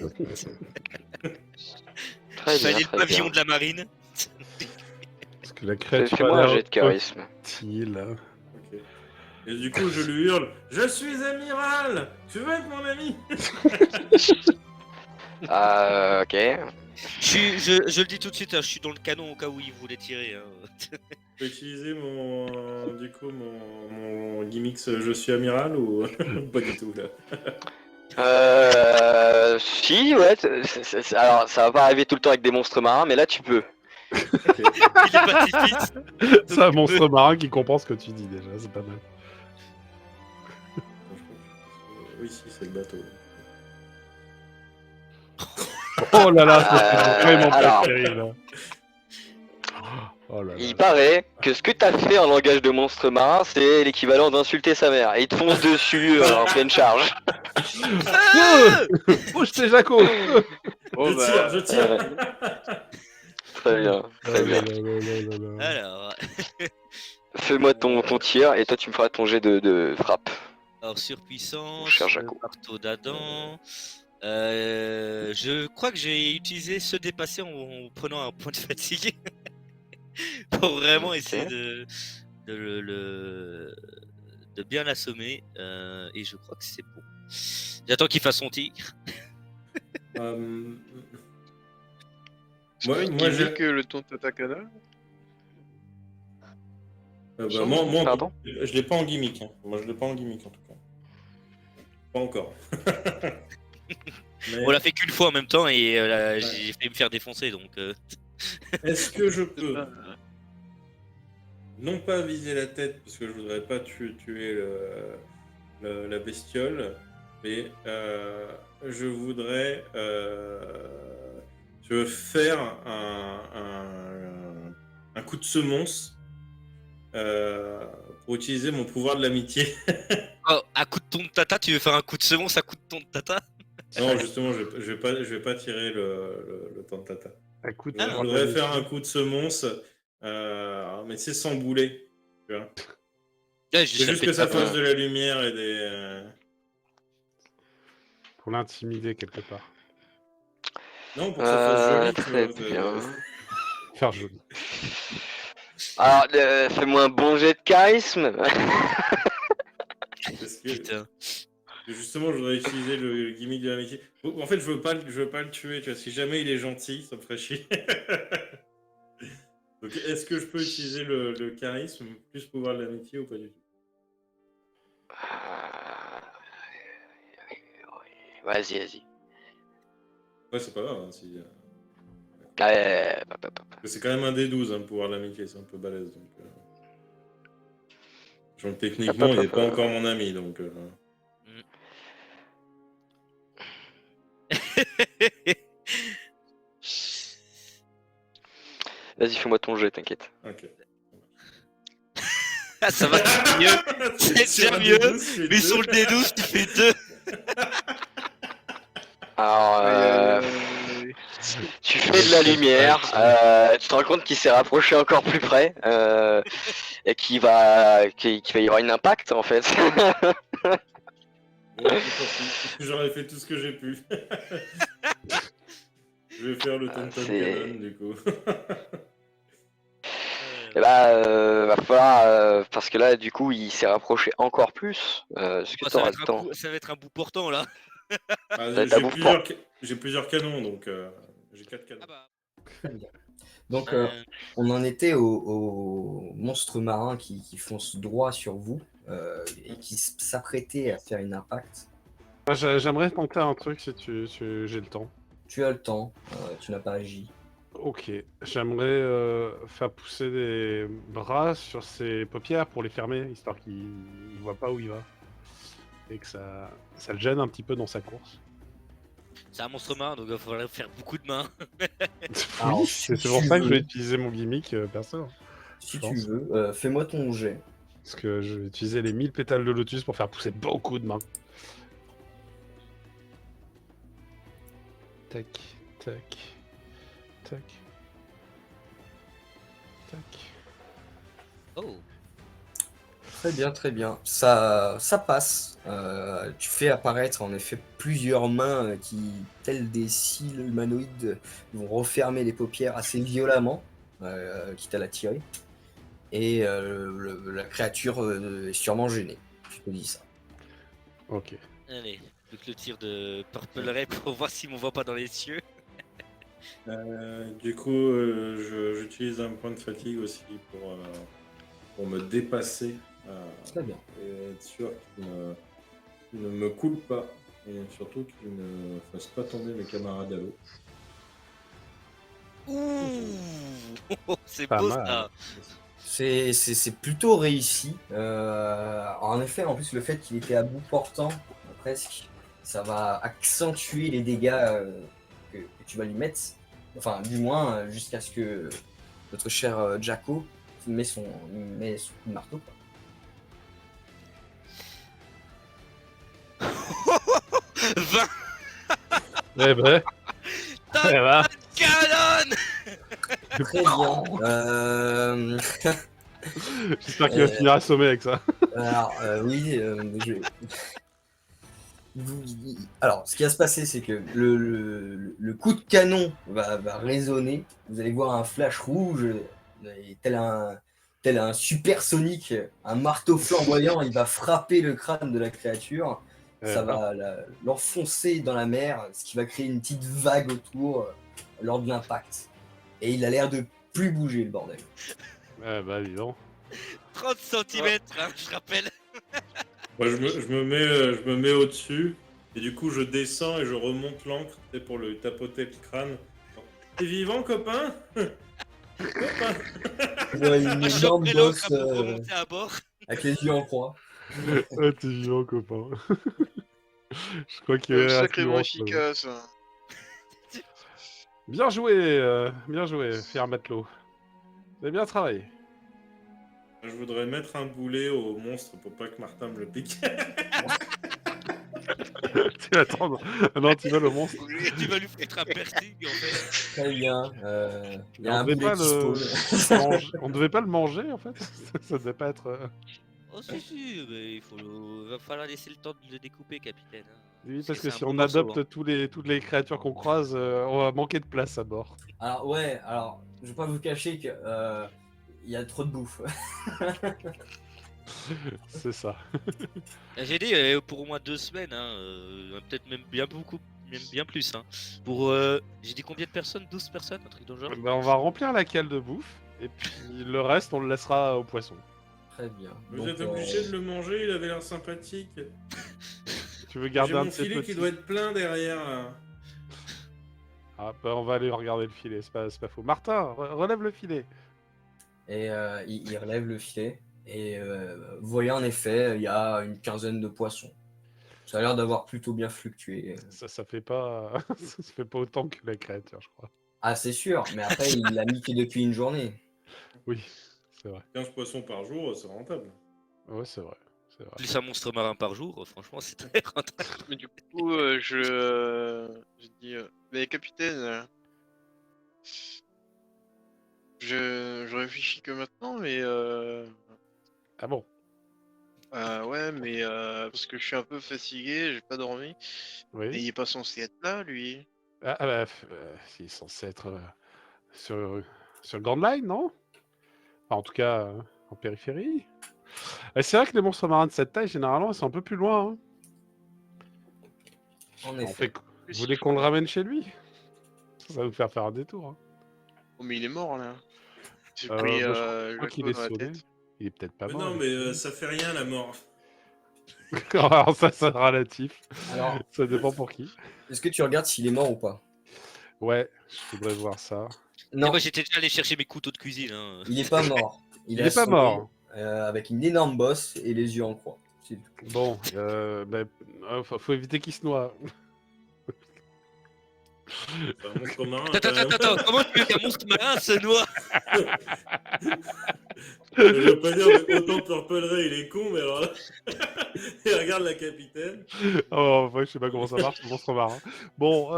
Très bien, fallait le très pavillon bien. de la marine. Parce que la créature Fais-moi a un l'air jet de charisme. hostile. Ok. Et du coup, je lui hurle, je suis amiral, tu veux être mon ami? Ok. Je le dis tout de suite, hein, je suis dans le canon au cas où il voulait tirer. Hein. Je peux utiliser mon gimmick je suis amiral ou pas du tout là? Si, ouais. Alors, ça va pas arriver tout le temps avec des monstres marins, mais là, tu peux. Il est pacifiste. C'est un monstre marin qui comprend ce que tu dis déjà, c'est pas mal. Oui, si, c'est le bateau. Oh là là, c'est vraiment alors. pas terrible. Oh là là. Il paraît que ce que t'as fait en langage de monstre marin, c'est l'équivalent d'insulter sa mère. Et il te fonce dessus en pleine charge. Bouge tes Jaco. Je tire. Très bien, très bien. Alors, Fais-moi ton tir et toi tu me feras ton jet de frappe. alors surpuissance, Cher Jaco. marteau d'Adam. Je crois que j'ai utilisé se dépasser en prenant un point de fatigue pour vraiment Ok. essayer de bien l'assommer. Et je crois que c'est bon. J'attends qu'il fasse son tir. C'est pas une moi, gimmick le ton de Takana? moi, Pardon? je l'ai pas en gimmick. Hein. Moi, je l'ai pas en gimmick en tout cas. Pas encore. Mais On l'a fait qu'une fois en même temps et j'ai failli me faire défoncer donc. est-ce que je peux non pas viser la tête parce que je voudrais pas tuer la bestiole, mais je voudrais faire un coup de semonce pour utiliser mon pouvoir de l'amitié. Oh, à coup de ton de tata, tu veux faire un coup de semonce à coup de ton de tata? Non, justement, je vais pas tirer le temps de tata. Écoute, Je voudrais faire un coup de semonce, mais c'est sans boulet. Tu vois. Ouais, C'est juste que ça fasse de la lumière et des. pour l'intimider quelque part. Non, pour que ça fasse joli. tu Très vois, bien. Faire joli. Alors, fais-moi un bon jet de charisme. Parce que Putain. justement, je voudrais utiliser le gimmick de l'amitié. En fait, je veux pas le tuer. Tu vois, si jamais il est gentil, ça me ferait chier. Donc, est-ce que je peux utiliser le charisme plus pouvoir de l'amitié ou pas du tout? Vas-y, vas-y. Ouais, c'est pas grave. Hein, c'est quand même un D12, hein, le pouvoir de l'amitié, c'est un peu balèze. Donc, genre, techniquement, il n'est pas encore mon ami, donc. Vas-y, fais-moi ton jet, t'inquiète. Ok. Ah, ça va c'est mieux. C'est Sur un déjà mieux. D12, je fais Mais sur deux. le D12, tu fais 2. Alors, tu fais de la lumière, tu te rends compte qu'il s'est rapproché encore plus près et qu'il va y avoir un impact en fait. Bon, tant pis. J'aurais fait tout ce que j'ai pu. Je vais faire le Tonton Cannon du coup. Et bah, va falloir parce que là, du coup, il s'est rapproché encore plus. Est-ce que Ça va t'auras être le un temps? bout- ça va être un bout portant là. Ah, T'as bouffe j'ai plusieurs canons, donc j'ai 4 canons. Ah bah. Très bien. Donc, Euh, on en était aux monstres marins qui foncent droit sur vous et qui s'apprêtaient à faire une impact. Moi, j'aimerais tenter un truc si j'ai le temps. Tu as le temps, tu n'as pas agi. Ok, j'aimerais faire pousser des bras sur ses paupières pour les fermer, histoire qu'il ne voit pas où il va. Et que ça le gêne un petit peu dans sa course. C'est un monstre marin donc il va falloir faire beaucoup de mains. Alors, Oui, si c'est pour tu ça que je veux. vais utiliser mon gimmick perso. Si je tu pense. veux, fais-moi ton jet. Parce que je vais utiliser les 1000 pétales de lotus pour faire pousser beaucoup de mains. Tac, tac, tac, tac. Oh. Très bien, très bien. Ça passe. Tu fais apparaître en effet plusieurs mains qui, telles des cils humanoïdes, vont refermer les paupières assez violemment, quitte à la tirer. et la créature est sûrement gênée. Je te dis ça. Ok. Allez, donc le tir de Purple Ray pour voir s'il m'en voit pas dans les cieux. Du coup, j'utilise un point de fatigue aussi pour me dépasser Très bien. et être sûr qu'il ne me coule pas et surtout qu'il ne fasse pas tomber mes camarades à l'eau. Ouh, c'est Pas beau mal. ça. C'est plutôt réussi. En effet, en plus, le fait qu'il était à bout portant, presque, ça va accentuer les dégâts que tu vas lui mettre. Enfin, du moins, jusqu'à ce que notre cher Jacko met son coup de marteau. Quoi. 20 Eh ben, tonnes eh ben, de canon. Très bien. j'espère qu'il va finir assommé avec ça. Alors, oui, alors, ce qui va se passer, c'est que le coup de canon va résonner. Vous allez voir un flash rouge, et tel un supersonique, un marteau flamboyant, il va frapper le crâne de la créature. Ça va l'enfoncer dans la mer, ce qui va créer une petite vague autour lors de l'impact. Et il a l'air de plus bouger, le bordel. Eh ben, dis donc. 30 cm, je rappelle. Moi, je me mets au-dessus et du coup, je descends et je remonte l'ancre pour le tapoter le crâne. T'es vivant, copain? Copain? Ouais, une Je énorme choperai l'encre bosse pour remonter à bord. avec les yeux en croix. Ouais, t'es vivant, copain. Je crois qu'il est Sacrément assez grand, efficace. Bien joué, fier matelot. Vous avez bien travaillé. Je voudrais mettre un boulet au monstre pour pas que Martin me le pique. Tu vas attendre un antivol au monstre. Tu vas lui foutre un piercing en fait. Très bien. Il y a On un devait boulet pas qui spawn. On devait pas le manger en fait. Ça devait pas être. Oh si, mais va falloir laisser le temps de le découper, capitaine. hein. Oui, parce que que c'est si un bon on morceau, adopte hein. toutes les créatures qu'on croise, on va manquer de place à bord. Alors ouais, alors je vais pas vous cacher que il y a trop de bouffe. C'est ça. J'ai dit pour au moins 2 semaines, peut-être même bien beaucoup, même bien plus. Pour, j'ai dit combien de personnes? 12 personnes, un truc dans le genre. Ben, on va remplir la cale de bouffe et puis le reste on le laissera aux poissons. Très bien. Vous Donc, êtes obligé de le manger, il avait l'air sympathique. Tu veux J'ai garder un mon de ces filet petits. qui doit être plein derrière. Là. Ah ben on va aller regarder le filet, c'est pas faux. Martin, relève le filet. Et il relève le filet et vous voyez en effet, il y a une quinzaine de poissons. Ça a l'air d'avoir plutôt bien fluctué. Ça fait pas ça fait pas autant que la créature, je crois. Ah c'est sûr, mais après il l'a mis que depuis une journée. Oui, c'est vrai. 15 poissons par jour, c'est rentable. Ouais, c'est vrai. C'est vrai. Plus un monstre marin par jour, franchement, c'est très rentable. Mais du coup, je dis, mais capitaine, je réfléchis que maintenant, mais Ah bon? ouais, mais parce que je suis un peu fatigué, j'ai pas dormi, et Oui. il est pas censé être là, lui. Bah, il est censé être sur le Grand Line, non? Enfin, en tout cas, en périphérie. Et c'est vrai que les monstres marins de cette taille, généralement, ils sont un peu plus loin. Hein. En On effet. fait... Vous voulez qu'on le ramène chez lui? Ça va nous faire un détour. Hein. Oh, mais il est mort là. J'ai Bah, pris je crois qu'il Jaco est dans la sonné. tête. Il est peut-être pas Mais mort. non, mais ça fait rien la mort. Alors ça, c'est relatif. Alors, Ça dépend pour qui. est-ce que tu regardes s'il est mort ou pas? Ouais, je voudrais voir ça. Et Non, moi, j'étais déjà allé chercher mes couteaux de cuisine. il est pas mort. Il est est pas assommé, mort. avec une énorme bosse et les yeux en croix. C'est tout. Bon, faut éviter qu'il se noie. C'est un monstre marin. Attends, quand même. attends, comment tu veux qu'un monstre marin se noie? Je veux pas dire, mais autant Purple Ray, il est con, mais alors là. Il regarde la capitaine. Oh, ouais, je sais pas comment ça marche, le monstre marin. Bon,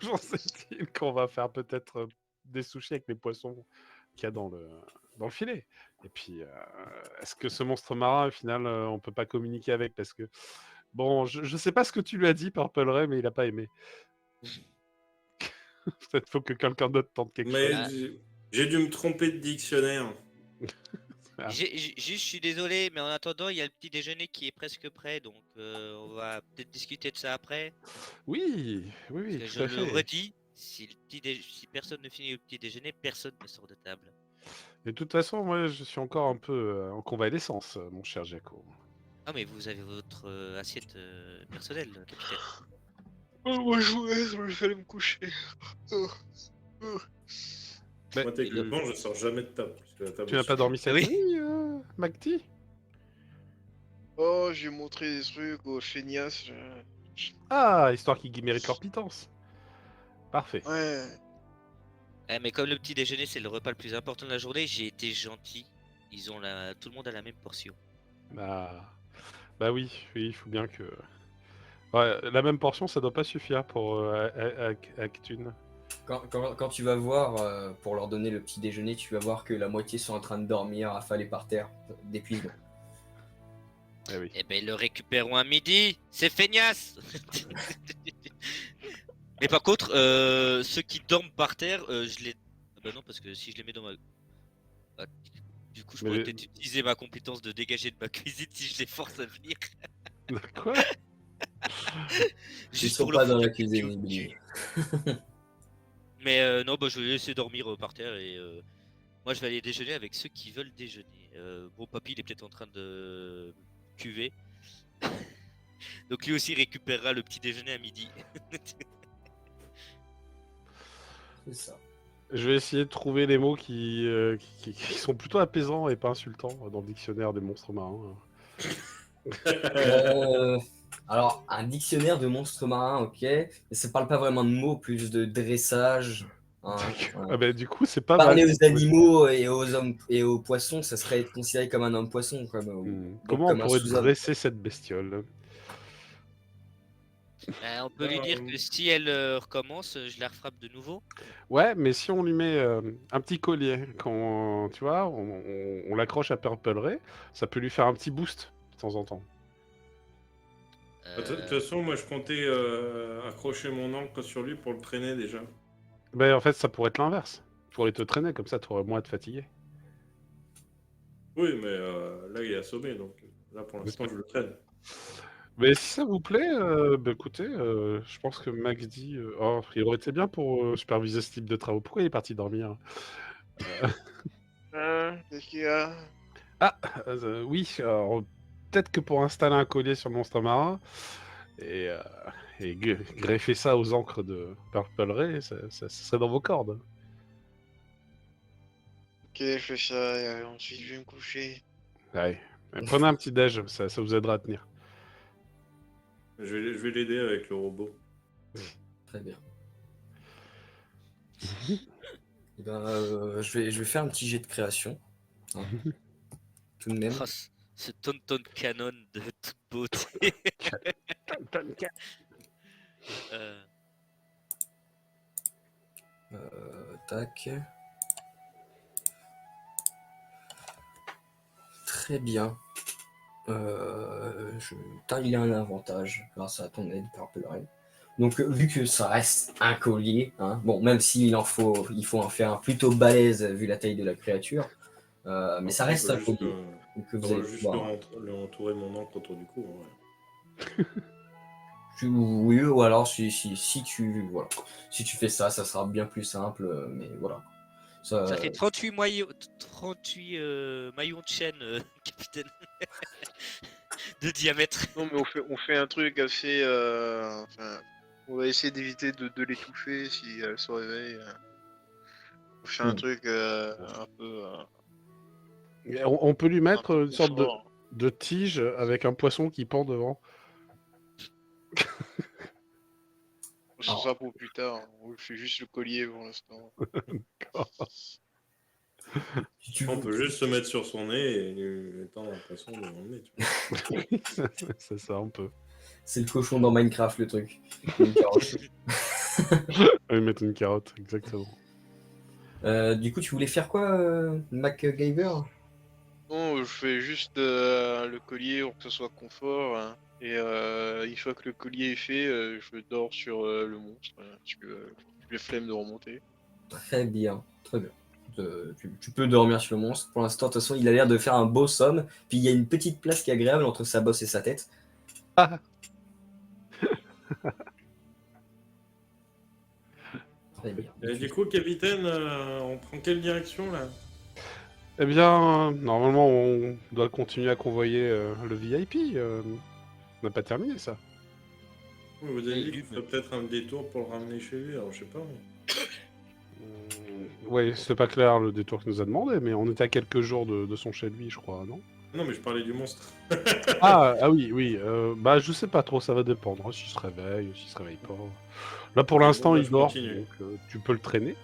toujours c'est-il qu'on va faire peut-être des sushis avec les poissons qu'il y a dans le filet. Et puis, est-ce que ce monstre marin, au final, on peut pas communiquer avec? Parce que, bon, je sais pas ce que tu lui as dit, Purple Ray, mais il a pas aimé. Peut-être faut que quelqu'un d'autre tente quelque Mais chose. j'ai dû me tromper de dictionnaire. Ah. Juste, je suis désolé, mais en attendant, il y a le petit déjeuner qui est presque prêt, donc on va peut-être discuter de ça après. Oui, oui, oui, Parce que tout je à le fait. redis, si personne ne finit le petit déjeuner, personne ne sort de table. Et de toute façon, moi, je suis encore un peu en convalescence, mon cher Jaco. Ah, mais vous avez votre assiette personnelle, capitaine. Moi, je vous laisse, je vais aller me coucher. Oh, oh. Mais Moi, techniquement, je sors jamais de table. Puisque la table tu est n'as pas sur- dormi cette Oui. nuit, Magdi? Oh, j'ai montré des trucs aux feignasses. Ah, histoire qu'ils méritent leur pitance. Parfait. Ouais. Mais comme le petit déjeuner, c'est le repas le plus important de la journée, j'ai été gentil. Tout le monde a la même portion. Bah, bah oui, oui, il faut bien que... Ouais, la même portion, ça doit pas suffire pour Actune. Quand tu vas voir, pour leur donner le petit déjeuner, tu vas voir que la moitié sont en train de dormir, affalés par terre, d'épuisement. Eh oui. Eh ben, ils le récupéreront à midi. C'est feignasse. Mais par contre, ceux qui dorment par terre, je les. Ah bah non, parce que si je les mets dans ma. Ah, du coup, je Mais pourrais les- peut-être utiliser ma compétence de dégager de ma cuisine si je les force à venir. Quoi? Ils Juste sont pour pas leur dans foutre la un coup de cuisine, pied au Ibli. cul. Mais non, bah, je vais laisser dormir par terre et moi je vais aller déjeuner avec ceux qui veulent déjeuner. Bon, papy, il est peut-être en train de cuver. Donc lui aussi récupérera le petit déjeuner à midi. C'est ça. Je vais essayer de trouver les mots qui sont plutôt apaisants et pas insultants dans le dictionnaire des monstres marins. Alors, un dictionnaire de monstres marins, ok, mais ça parle pas vraiment de mots, plus de dressage. Hein, Ah bah du coup, c'est pas mal. Parler aux animaux et aux hommes et aux poissons, ça serait considéré comme un homme-poisson, donc Comment on comme un pourrait sous-homme. dresser cette bestiole? On peut lui dire que si elle recommence, je la refrappe de nouveau. Ouais, mais si on lui met un petit collier, tu vois, on l'accroche à Purple Ray, ça peut lui faire un petit boost de temps en temps. De toute façon, moi, je comptais accrocher mon ancre sur lui pour le traîner déjà. Ben, en fait, ça pourrait être l'inverse. Tu pourrais te traîner, comme ça, tu aurais moins à te fatiguer. Oui, mais là, il est assommé, donc là, pour l'instant, je le traîne. Mais si ça vous plaît, bah, écoutez, je pense que Max dit oh, il aurait été bien pour superviser ce type de travaux. Pourquoi il est parti dormir? Qu'est-ce qu'il y a? Ah, oui, alors, peut-être que pour installer un collier sur le monstre marin et, greffer ça aux encres de Purple Ray, ça serait dans vos cordes. Ok, je fais ça et ensuite je vais me coucher. Ouais. Prenez un petit déj, ça vous aidera à tenir. Je vais l'aider avec le robot. Très bien. Eh ben, je vais faire un petit jet de création. Hein. Tout de même. Oh, ce tonton canon de toute beauté. Tac. Très bien. Il y a un avantage grâce à ton aide, Purple Ray. Donc, vu que ça reste un collier, hein, bon, même s'il il faut en faire un plutôt balèze vu la taille de la créature, mais ça reste un collier. Que vous allez juste pouvoir- le entourer mon encre autour du cou. Ouais. Oui, ou alors si tu fais ça, ça sera bien plus simple, mais voilà. Ça fait 38 maillons de chaîne, capitaine. De diamètre. Non, mais on fait un truc assez. Enfin, on va essayer d'éviter de l'étouffer si elle se réveille. On fait un truc un peu. On peut lui mettre un peu une sorte fort. de tige avec un poisson qui pend devant. Ce sera pour plus tard. On fait juste le collier pour l'instant. On peut juste se mettre sur son nez et lui étendre un poisson devant le nez. Tu vois. C'est ça, on peut. C'est le cochon dans Minecraft, le truc. Une carotte. Lui mettre une carotte, exactement. Du coup, tu voulais faire quoi, MacGyver? Non, je fais juste le collier pour que ce soit confort. Hein. Et une fois que le collier est fait, je dors sur le monstre. Parce que j'ai flemme de remonter. Très bien, très bien. Tu peux dormir sur le monstre. Pour l'instant, de toute façon, il a l'air de faire un beau somme. Puis il y a une petite place qui est agréable entre sa bosse et sa tête. Très bien. Et du coup, capitaine, on prend quelle direction là? Eh bien, normalement, on doit continuer à convoyer le VIP. On n'a pas terminé ça. Vous avez dit qu'il ferait peut-être un détour pour le ramener chez lui, alors je sais pas. Oui, c'est pas clair le détour qu'il nous a demandé, mais on était à quelques jours de son chez lui, je crois, non? Non, mais je parlais du monstre. Ah oui. Bah, je sais pas trop, ça va dépendre. Hein, s'il se réveille, s'il se réveille pas. Là, pour l'instant, bah, il je dort, continue. donc tu peux le traîner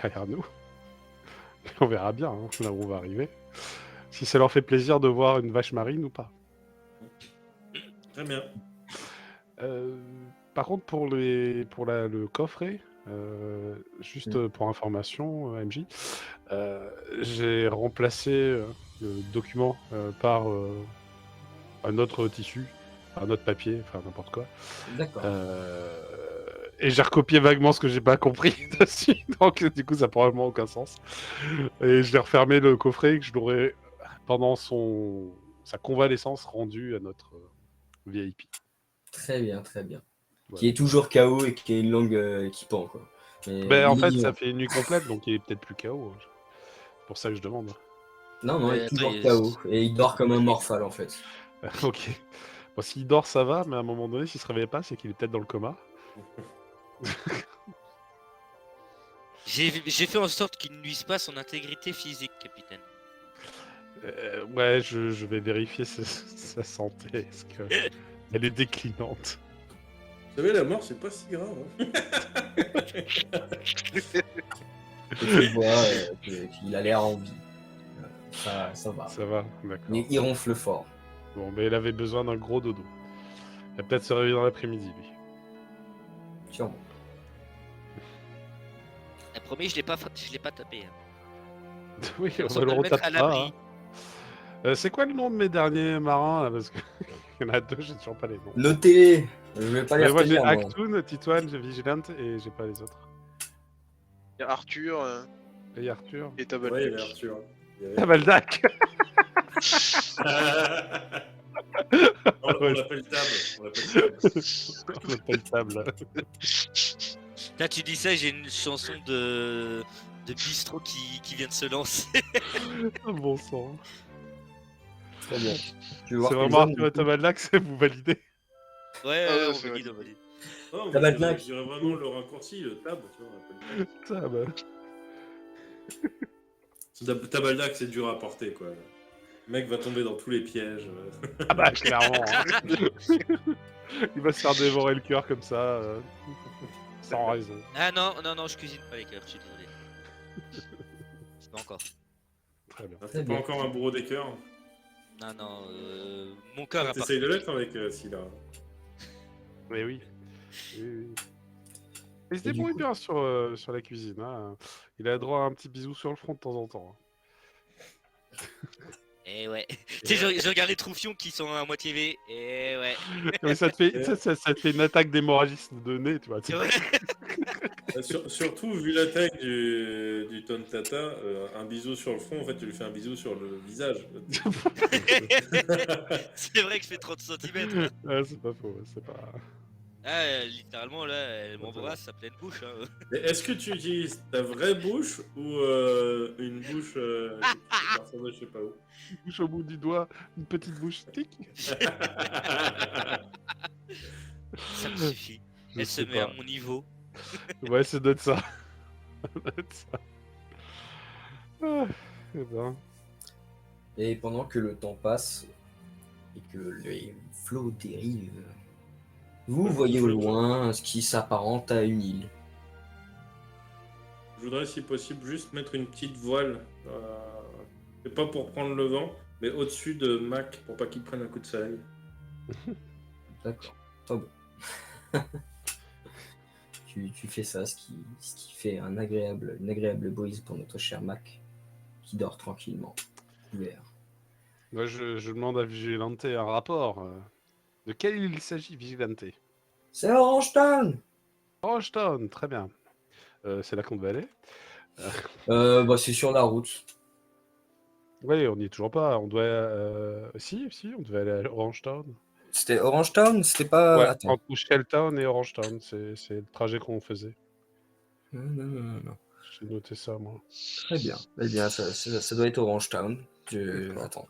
derrière nous. On verra bien hein, là où on va arriver. Si ça leur fait plaisir de voir une vache marine ou pas. Très bien. Par contre, pour le coffret, juste pour information, MJ, j'ai remplacé le document par un autre tissu, un autre papier, enfin n'importe quoi. D'accord. Et j'ai recopié vaguement ce que j'ai pas compris dessus, donc du coup ça n'a probablement aucun sens. Et je l'ai refermé le coffret et que je l'aurais, pendant sa convalescence, rendu à notre VIP. Très bien, très bien. Ouais. Qui est toujours KO et qui a une langue qui pend, quoi. Mais, Ben, en il est fait, vivant. ça fait une nuit complète, donc il est peut-être plus KO. C'est pour ça que je demande. Non, il est attends, toujours il- KO. Et il dort comme un morphale, en fait. Ok. Bon, s'il dort, ça va, mais à un moment donné, s'il se réveille pas, c'est qu'il est peut-être dans le coma. J'ai fait en sorte qu'il ne nuise pas à son intégrité physique, capitaine. Ouais, je vais vérifier sa santé. Est-ce qu'elle est déclinante? Vous savez, la mort, c'est pas si grave. Hein. Et tu vois qu'il a l'air en vie. Ça va. Ça va, d'accord. Mais il ronfle fort. Bon, mais il avait besoin d'un gros dodo. Il va peut-être se réveiller dans l'après-midi, lui. Sûrement. La première, je l'ai pas tapé. Hein. Oui, On on s'en va le va le mettre à retaper. l'abri. C'est quoi le nom de mes derniers marins, là? Parce qu'il y en a deux, j'ai toujours pas les noms. Notez-les. Je vais pas les Mais moi, j'ai retenir, moi. Actun, Titouane, j'ai Vigilante et j'ai pas les autres. Il y a Arthur Et Arthur. et Ouais, il y Tabalak. avait Arthur. Il y avait- Ah, Baldac. on l'appelle table. On l'appelle table. On appelle table. Là, tu dis ça, j'ai une chanson de bistrot qui vient de se lancer. Bon sang. Très bien. Tu veux C'est voir vraiment quels hommes, Arthur et du coup Tabaldac, c'est vous validez. Ouais, Ah, on c'est valide, vrai. on valide. Non, mais Tabarnak. je dirais vraiment le raccourci, le table. Tu vois, on l'appelle table. Tabaldak, c'est dur à porter, quoi. Le mec va tomber dans tous les pièges. Ah bah, clairement. Hein. Il va se faire dévorer le cœur comme ça, sans raison. Ah non, je cuisine pas les cœurs, je suis désolé. Pas encore. Très bien. C'est pas bien. encore un bourreau des cœurs. Non, mon cœur a T'essayes de l'être avec Scylla. Mais oui. Oui. Il se Et du débrouille coup- bien sur la cuisine. Hein. Il a droit à un petit bisou sur le front de temps en temps. Eh ouais. Tu sais, je regarde les troufions qui sont à moitié V. Eh ouais. Mais ça te fait une attaque d'hémorragie de nez, tu vois. C'est vrai. Surtout, vu la taille du Tontata, un bisou sur le front, en fait, tu lui fais un bisou sur le visage. C'est vrai que je fais 30 cm. Ouais, c'est pas faux, c'est pas... Ah, littéralement, là, elle m'embrasse à pleine bouche. Hein. Mais est-ce que tu utilises ta vraie bouche ou une bouche qui partir de je sais pas où? Une bouche au bout du doigt, une petite bouche tic. Ça me suffit. Je Elle se sais met à pas. mon niveau. Ouais, c'est doit être ça. Ça doit être ça. Ah, eh ben. Et pendant que le temps passe et que les flots dérivent, vous voyez au loin ce qui s'apparente à une île. Je voudrais, si possible, juste mettre une petite voile. C'est pas pour prendre le vent, mais au-dessus de Mac pour pas qu'il prenne un coup de soleil. D'accord. Pas bon. tu fais ça, ce qui fait une agréable brise pour notre cher Mac, qui dort tranquillement, couvert. Moi, je demande à Vigilante un rapport. De quelle île il s'agit, Vigilante? C'est Orangetown! Orangetown, très bien. C'est là qu'on devait aller. Bah, c'est sur la route. Oui, on n'y est toujours pas. On doit. Si, on devait aller à Orange Town. C'était Orange Town? C'était pas. Ouais, Attends. entre Shelltown et Orange Town, c'est le trajet qu'on faisait. Non. J'ai noté ça, moi. Très bien. Eh bien, ça doit être Orange Town. D'accord. Attends.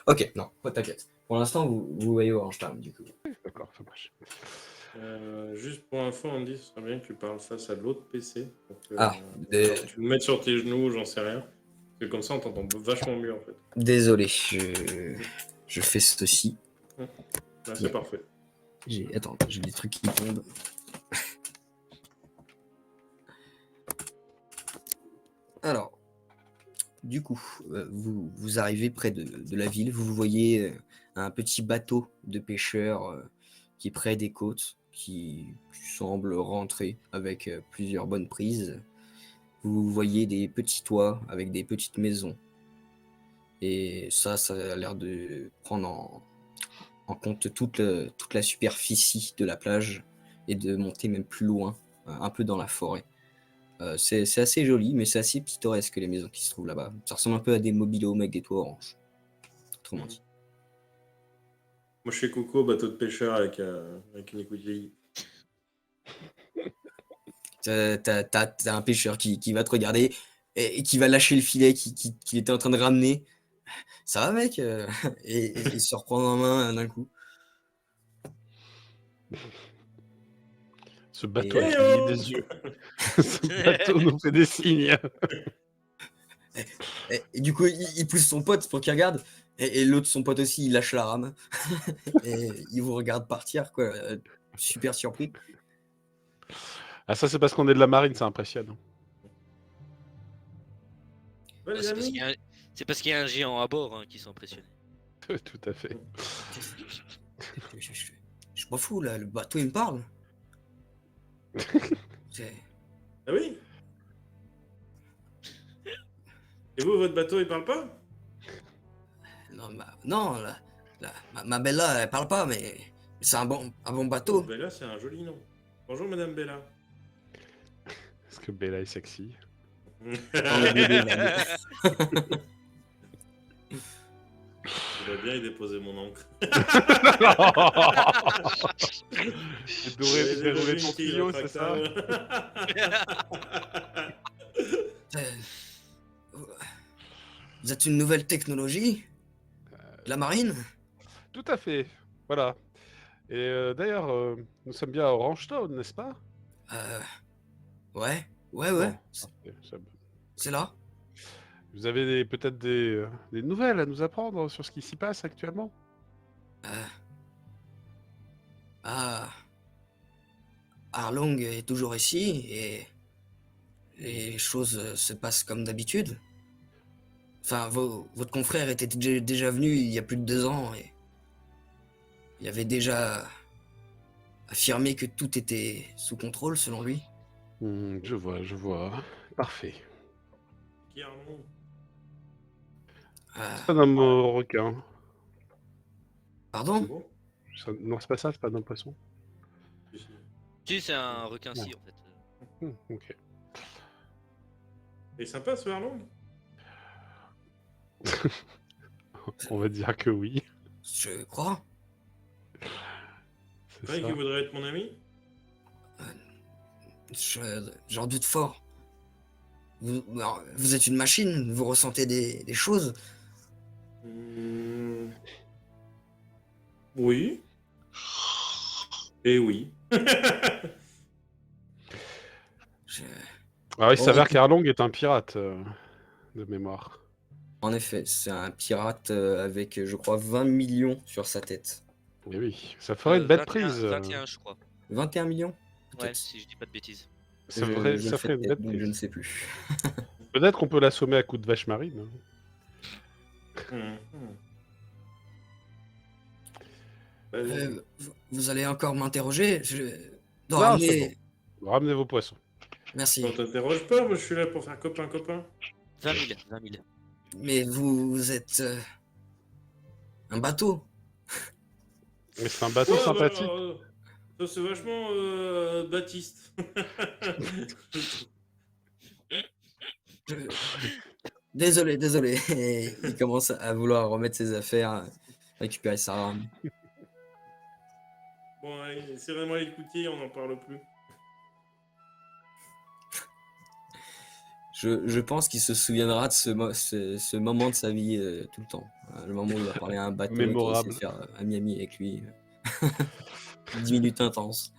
Ok, non, t'inquiète. Pour l'instant, vous voyez Orange Town, du coup. D'accord, ça marche. Juste pour info, Andy, ce serait bien que tu parles face à l'autre PC. Donc, Ah, tu le mets sur tes genoux, j'en sais rien. Parce que comme ça, on t'entend vachement mieux en fait. désolé, je fais ceci. Là, c'est parfait. Attends, j'ai des trucs qui tombent. Alors, du coup, vous arrivez près de la ville, vous voyez un petit bateau de pêcheurs qui est près des côtes, qui semble rentrer avec plusieurs bonnes prises. Vous voyez des petits toits avec des petites maisons. Et ça a l'air de prendre en compte toute la superficie de la plage et de monter même plus loin, un peu dans la forêt. C'est assez joli, mais c'est assez pittoresque les maisons qui se trouvent là-bas. Ça ressemble un peu à des mobil-homes avec des toits orange. Autrement dit. Moi, je fais coucou au bateau de pêcheur avec une écoutille. T'as un pêcheur qui va te regarder et qui va lâcher le filet qu'il était en train de ramener. Ça va, mec? Et il se reprend en main d'un coup. Ce bateau Et- a cligné des yeux. Ce bateau nous fait des signes. Et du coup, il pousse son pote pour qu'il regarde. Et l'autre, son pote aussi, il lâche la rame. Et il vous regarde partir, quoi. Super surpris. Ah, ça, c'est parce qu'on est de la marine, ça impressionne. Ouais, les C'est parce amis. qu'il y a un géant à bord qui sont impressionnés. Tout à fait. Je m'en fous, là. Le bateau, il me parle. C'est- Ah oui. Et vous, votre bateau, il parle pas? Non, ma Bella, elle parle pas, mais c'est un bon bateau. Bella, c'est un joli nom. Bonjour, Madame Bella. Est-ce que Bella est sexy? Enlève-le des vannes. Il va bien y déposer mon encre. Dérouler ton tuyau, c'est ça? Vous êtes une nouvelle technologie de la marine? Tout à fait. Voilà. Et d'ailleurs, nous sommes bien à Orange Town, n'est-ce pas? Ouais. Bon, parfait, C'est là. vous avez peut-être des nouvelles à nous apprendre sur ce qui s'y passe actuellement? Arlong est toujours ici et les choses se passent comme d'habitude. Enfin, votre confrère était déjà venu il y a plus de 2 ans et il avait déjà affirmé que tout était sous contrôle selon lui. Je vois. Parfait. Qui a un nom? Euh, C'est pas un homme requin. Pardon? Bon. Non, c'est pas ça, c'est pas un homme poisson. Si, c'est un requin-ci en fait. Ok. Il est sympa ce Arlong? On va dire que oui. Je crois. C'est Vous croyez ça. qu'il voudrait être mon ami? J'en doute fort. Vous êtes une machine, vous ressentez des choses. Oui. Et oui. Alors, il Bon, s'avère écoute- qu'Arlong est un pirate de mémoire. En effet, c'est un pirate avec, je crois, 20 millions sur sa tête. Et oui, ça ferait une belle 21, prise. 21, je crois. 21 millions? Ouais, Peut-être. si je dis pas de bêtises. Ça Je ferait le fais une peut-être, belle donc je ne prise. sais plus. Peut-être qu'on peut l'assommer à coups de vache marine. Vas-y. Vous allez encore m'interroger? Non, Non, ramenez- c'est bon. Ramenez vos poissons. Merci. On t'interroge pas, moi je suis là pour faire copain-copain. 20 000, 20 000. Mais vous êtes un bateau. Mais c'est un bateau Ouais, sympathique. bah, Ça, c'est vachement Baptiste. Désolé. Et il commence à vouloir remettre ses affaires, récupérer sa rame. Bon, allez, serrez-moi les coutilles, on n'en parle plus. Je pense qu'il se souviendra de ce moment de sa vie tout le temps. Le moment où il va parler à un bateau qui Mémorable. essaie de faire un Miami avec lui. 10 minutes intenses.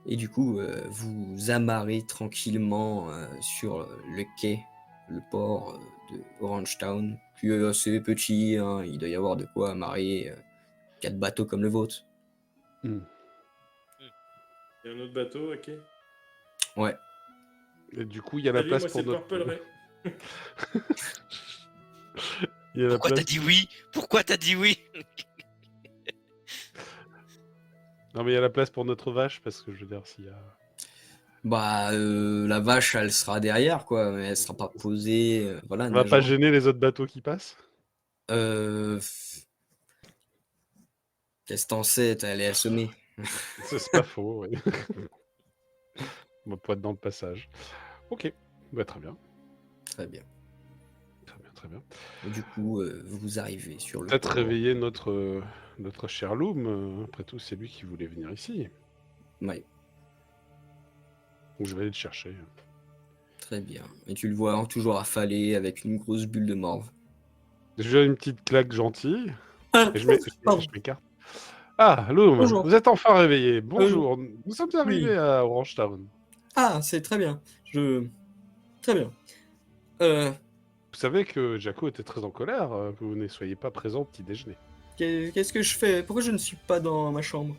Et du coup, vous amarrez tranquillement sur le quai, le port de Orangetown, qui est assez petit, hein, il doit y avoir de quoi amarrer 4 bateaux comme le vôtre. Il y a un autre bateau, ok. Ouais. Et du coup, il y a la Salut, place moi, pour c'est notre. Purple Ray. Il y a la Pourquoi place. t'as dit oui? Pourquoi t'as dit oui? Non, mais il y a la place pour notre vache parce que je veux dire, s'il y a. Bah, la vache, elle sera derrière, quoi, mais elle sera pas posée. Voilà, On va pas nageant. gêner les autres bateaux qui passent. Qu'est-ce que t'en sais? Elle est assommée. C'est pas faux, oui. On va pas être dans le passage. Ok, bah, très bien. Très bien. Très bien. Et du coup, vous arrivez sur le Peut-être port. réveiller notre cher Loom. Après tout, c'est lui qui voulait venir ici. Ouais, Donc je vais aller le chercher. très bien. Et tu le vois toujours affalé avec une grosse bulle de morve. J'ai une petite claque gentille. Ah, Et je pardon. m'écarte. Ah, Loom, Bonjour. vous êtes enfin réveillé. Bonjour. Nous sommes arrivés oui. à Orangetown. Ah, c'est très bien. Très bien. Vous savez que Jaco était très en colère. Vous ne soyez pas présent au petit déjeuner. Qu'est-ce que je fais? Pourquoi je ne suis pas dans ma chambre?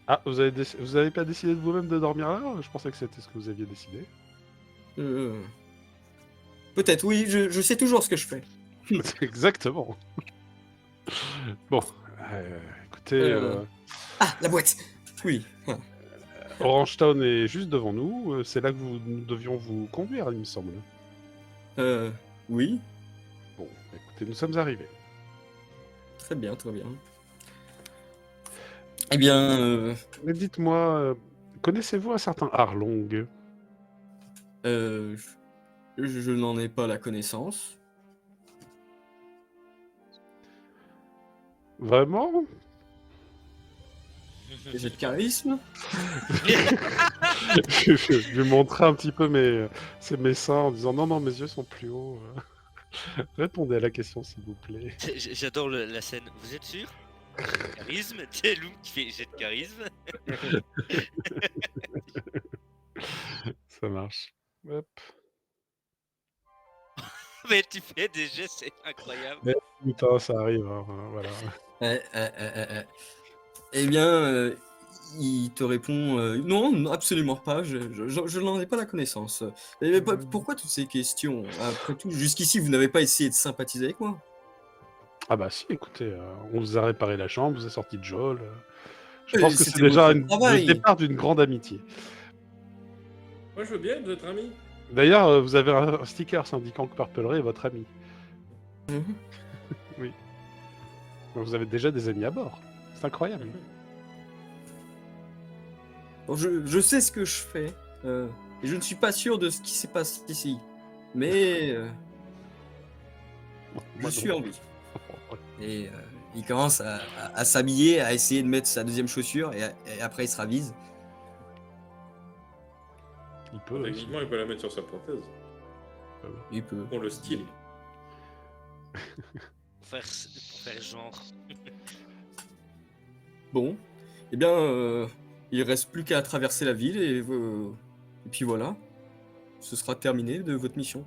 Ah, vous avez pas décidé de vous-même de dormir là? Je pensais que c'était ce que vous aviez décidé. Peut-être, oui, je sais toujours ce que je fais. Exactement. Bon, écoutez, Ah, la boîte! Oui. Ah. Orangetown est juste devant nous. C'est là que nous devions vous conduire, il me semble. Oui. Bon, écoutez, nous sommes arrivés. Très bien, très bien. Eh bien, Mais dites-moi, connaissez-vous un certain Arlong? je n'en ai pas la connaissance. Vraiment? J'ai de charisme. Je lui montrais un petit peu mes seins en disant non, mes yeux sont plus hauts. Répondez à la question, s'il vous plaît. J'adore la scène. Vous êtes sûr? Charisme, c'est Loom qui fait jet de charisme. Ça marche. Hop. Mais tu fais des jets, c'est incroyable. Putain, ça arrive, hein, voilà. Eh bien, il te répond non, absolument pas, je n'en ai pas la connaissance. Pourquoi toutes ces questions? Après tout, jusqu'ici, vous n'avez pas essayé de sympathiser avec moi. Ah bah si, écoutez, on vous a réparé la chambre, on vous a sorti de Joel. Je pense que c'est c'était déjà votre travail. le départ d'une grande amitié. Moi, je veux bien être votre ami. D'ailleurs, vous avez un sticker indiquant que Purple Ray est votre ami. Mhm. Oui. Donc, vous avez déjà des amis à bord. C'est incroyable. Bon, je sais ce que je fais, et je ne suis pas sûr de ce qui s'est passé ici, mais je Moi suis non. en vie. Et il commence à s'habiller, à essayer de mettre sa deuxième chaussure, et après il se ravise. Il peut. Techniquement, il peut la mettre sur sa prothèse. Il peut. Pour le style. Pour faire genre. Bon, eh bien, il reste plus qu'à traverser la ville, et puis voilà, ce sera terminé de votre mission.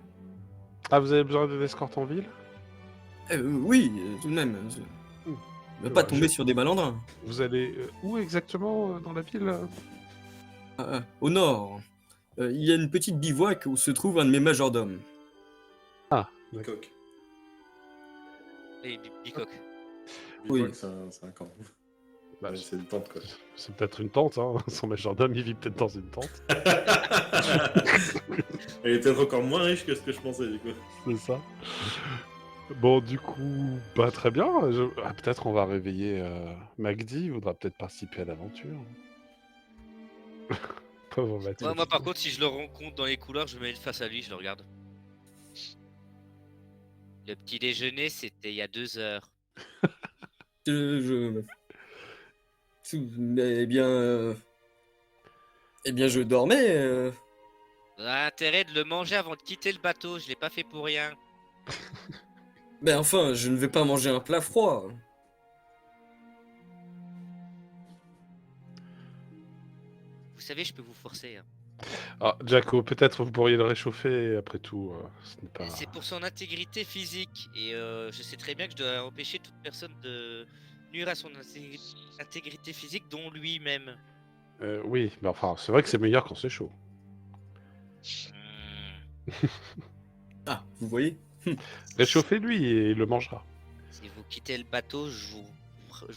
Ah, vous avez besoin d'une escorte en ville? Oui, tout de même. Ne pas Ouais, tomber sur des malandrins. Vous allez où exactement dans la ville? Au nord, il y a une petite bivouac où se trouve un de mes majordomes. Bicoque. Et Bicoque. Oui. Bicoque, c'est un camp. Bah, Ouais, c'est une tente, quoi. C'est peut-être une tente, hein. Son majordome, il vit peut-être dans une tente. Elle est peut-être encore moins riche que ce que je pensais, du coup. C'est ça. Bon, du coup, bah très bien. Peut-être on va réveiller Magdi, il voudra peut-être participer à l'aventure. Pauvre Mathilde. Moi, par contre, si je le rencontre dans les couloirs, je me mets face à lui, je le regarde. Le petit déjeuner, c'était il y a 2 heures. Je... Eh bien... Eh bien, je dormais. On a intérêt de le manger avant de quitter le bateau, je l'ai pas fait pour rien. Ben enfin, je ne vais pas manger un plat froid. Vous savez, je peux vous forcer. Hein. Ah, Jacko, peut-être vous pourriez le réchauffer, après tout, ce n'est pas... C'est pour son intégrité physique. Et je sais très bien que je dois empêcher toute personne de nuire à son intégrité physique, dont lui-même. Oui, mais enfin, c'est vrai que c'est meilleur quand c'est chaud. Ah, vous voyez? Réchauffez-lui et il le mangera. Si vous quittez le bateau, je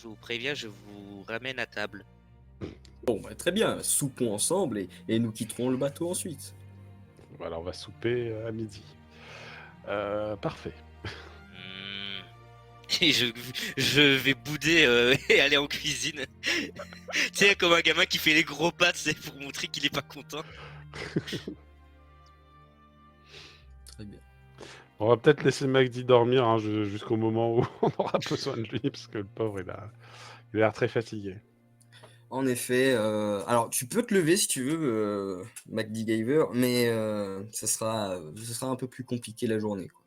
vous préviens, je vous ramène à table. Bon, bah, très bien, soupons ensemble et nous quitterons le bateau ensuite. Voilà, on va souper à midi. Parfait. Et je vais bouder et aller en cuisine. Tu sais, comme un gamin qui fait les gros pas, c'est pour montrer qu'il est pas content. Très bien. On va peut-être laisser Magdi dormir hein, jusqu'au moment où on aura besoin de lui, parce que le pauvre, il a l'air très fatigué. En effet, alors tu peux te lever si tu veux, MacDigaver, mais ce sera un peu plus compliqué la journée, quoi.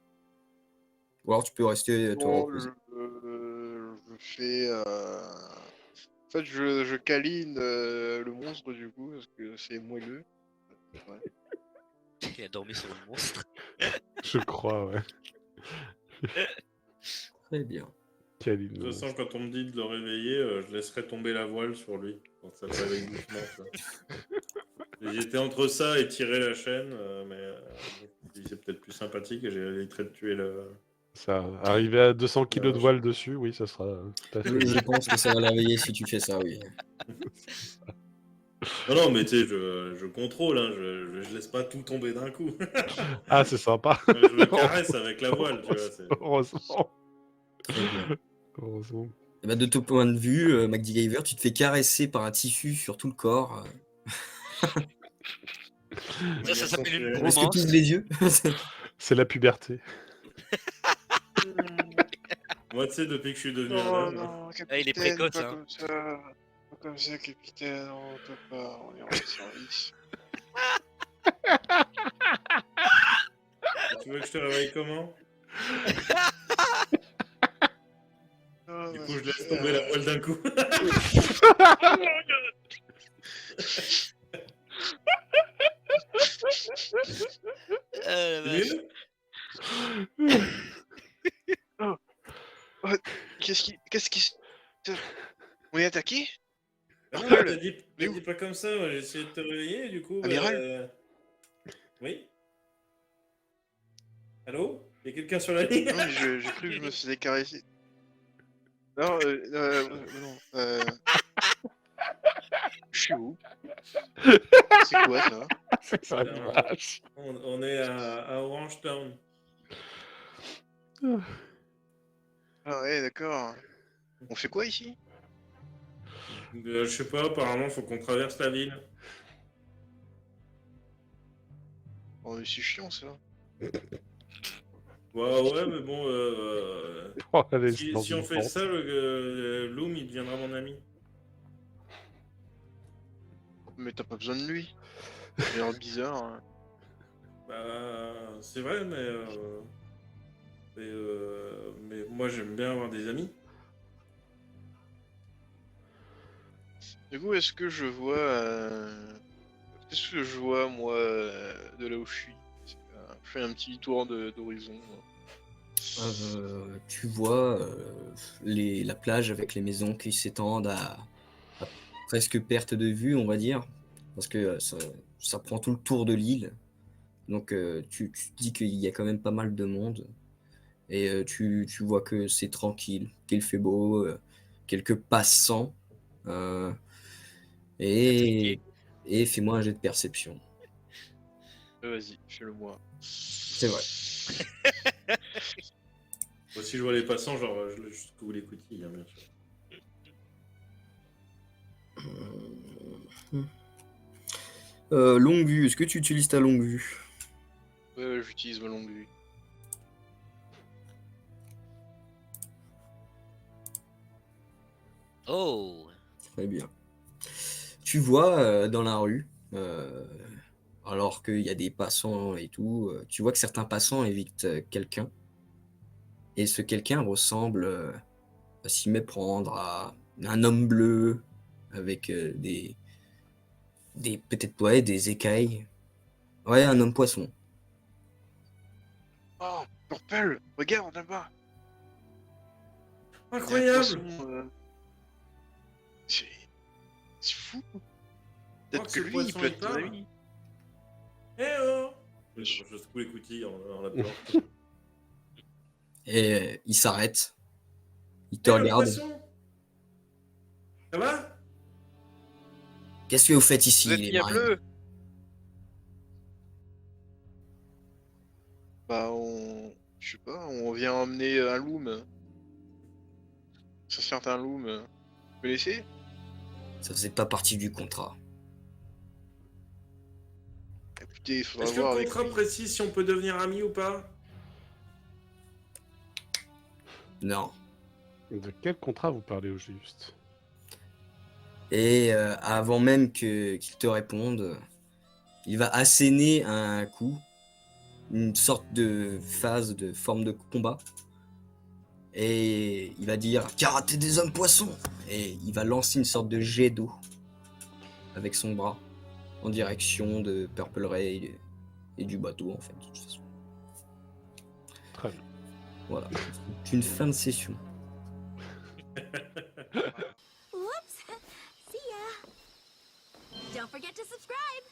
Ou alors tu peux rester te Bon, reposer. je fais. En fait, je câline le monstre du coup, parce que c'est moelleux. Ouais. Il a dormi sur le monstre. Je crois, ouais. Très bien. Câline, De toute façon, quand on me dit de le réveiller, je laisserai tomber la voile sur lui. Quand ça le réveille doucement. tu vois. J'étais entre ça et tirer la chaîne, mais je me dis, c'est peut-être plus sympathique et j'éviterai de tuer le. Ça, arriver à 200 kilos de voile dessus, oui, ça sera tout à fait. Je pense que ça va l'éveiller si tu fais ça, oui. Non, mais tu sais, je contrôle, hein, je laisse pas tout tomber d'un coup. Ah, c'est sympa. Je le caresse avec la voile, tu vois. Heureusement. Très bien. Heureusement. Et bah, de ton point de vue, MacDigaver, tu te fais caresser par un tissu sur tout le corps. Ça s'appelle une Est-ce que tu romance. ouvres les yeux? C'est la puberté. Moi, tu sais, depuis que je suis devenu un Non, homme. non, capitaine, Ah, il est précoce, pas hein. comme ça. Pas comme ça, capitaine, on peut pas, on est en service. Tu veux que je te réveille comment? Ah, Du bah, coup, je laisse c'est, tomber la voile d'un coup. La vache. Mieux? Qu'est-ce qui on est attaqué? Ah non, Gueule. t'as dit pas comme ça, moi, j'ai essayé de te réveiller, du coup. Amiral? Oui? Allô? Y'a quelqu'un sur la ligne? Non, mais j'ai cru que je me faisais caresser. Non, non, je suis où? C'est quoi ça? C'est ça, une vache. On est à Orange Town. Ah ouais, d'accord. On fait quoi ici? Je sais pas, apparemment, faut qu'on traverse la ville. Oh, mais c'est chiant ça. Ouais, mais bon, Pour aller si dans on une fait pente. ça, Loom, il deviendra mon ami. Mais t'as pas besoin de lui. Il a l'air bizarre. Hein. Bah, c'est vrai, mais moi, j'aime bien avoir des amis. Du coup, est-ce que je vois... Qu'est-ce que je vois, moi, de là où je suis? Je fais un petit tour d'horizon. Tu vois la plage avec les maisons qui s'étendent à presque perte de vue, on va dire, parce que ça prend tout le tour de l'île. Donc tu te dis qu'il y a quand même pas mal de monde. Et tu vois que c'est tranquille, qu'il fait beau, quelques passants. Et fais-moi un jet de perception. Vas-y, fais-le moi. C'est vrai. Moi, si je vois les passants, genre, je jusqu'où les coutilles, hein, bien sûr. Longue vue, est-ce que tu utilises ta longue vue? Ouais, j'utilise ma longue vue. Oh. Très bien. Tu vois dans la rue, alors qu'il y a des passants et tout, tu vois que certains passants évitent quelqu'un. Et ce quelqu'un ressemble à s'y méprendre à un homme bleu avec des peut-être ouais, des écailles. Ouais, un homme poisson. Oh, Purple, regarde là-bas. Il y a un Incroyable! poisson. C'est fou. Peut-être que que ce lui, il poisson, peut il être ton parle. ami. Eh oh! Je secoue les coutilles en l'appelant. Et il s'arrête. Il te Eh, le regarde. poisson! Ça va? Qu'est-ce que vous faites Vous ici, êtes les qui à marines? bleu? Bah, je sais pas, on vient emmener un loom. Ça certain loom. Vous connaissez? Ça faisait pas partie du contrat. Écoutez, il faudra Est-ce que le voir avec contrat lui. précise si on peut devenir amis ou pas? Non. De quel contrat vous parlez au juste? Et avant même qu'il te réponde, il va asséner un coup, une sorte de phase de forme de combat. Et il va dire karaté des hommes poissons. Et il va lancer une sorte de jet d'eau avec son bras en direction de Purple Ray et du bateau en fait. De toute façon. Très bien. Voilà. C'est une fin de session. Whoops. See ya. Don't forget to subscribe.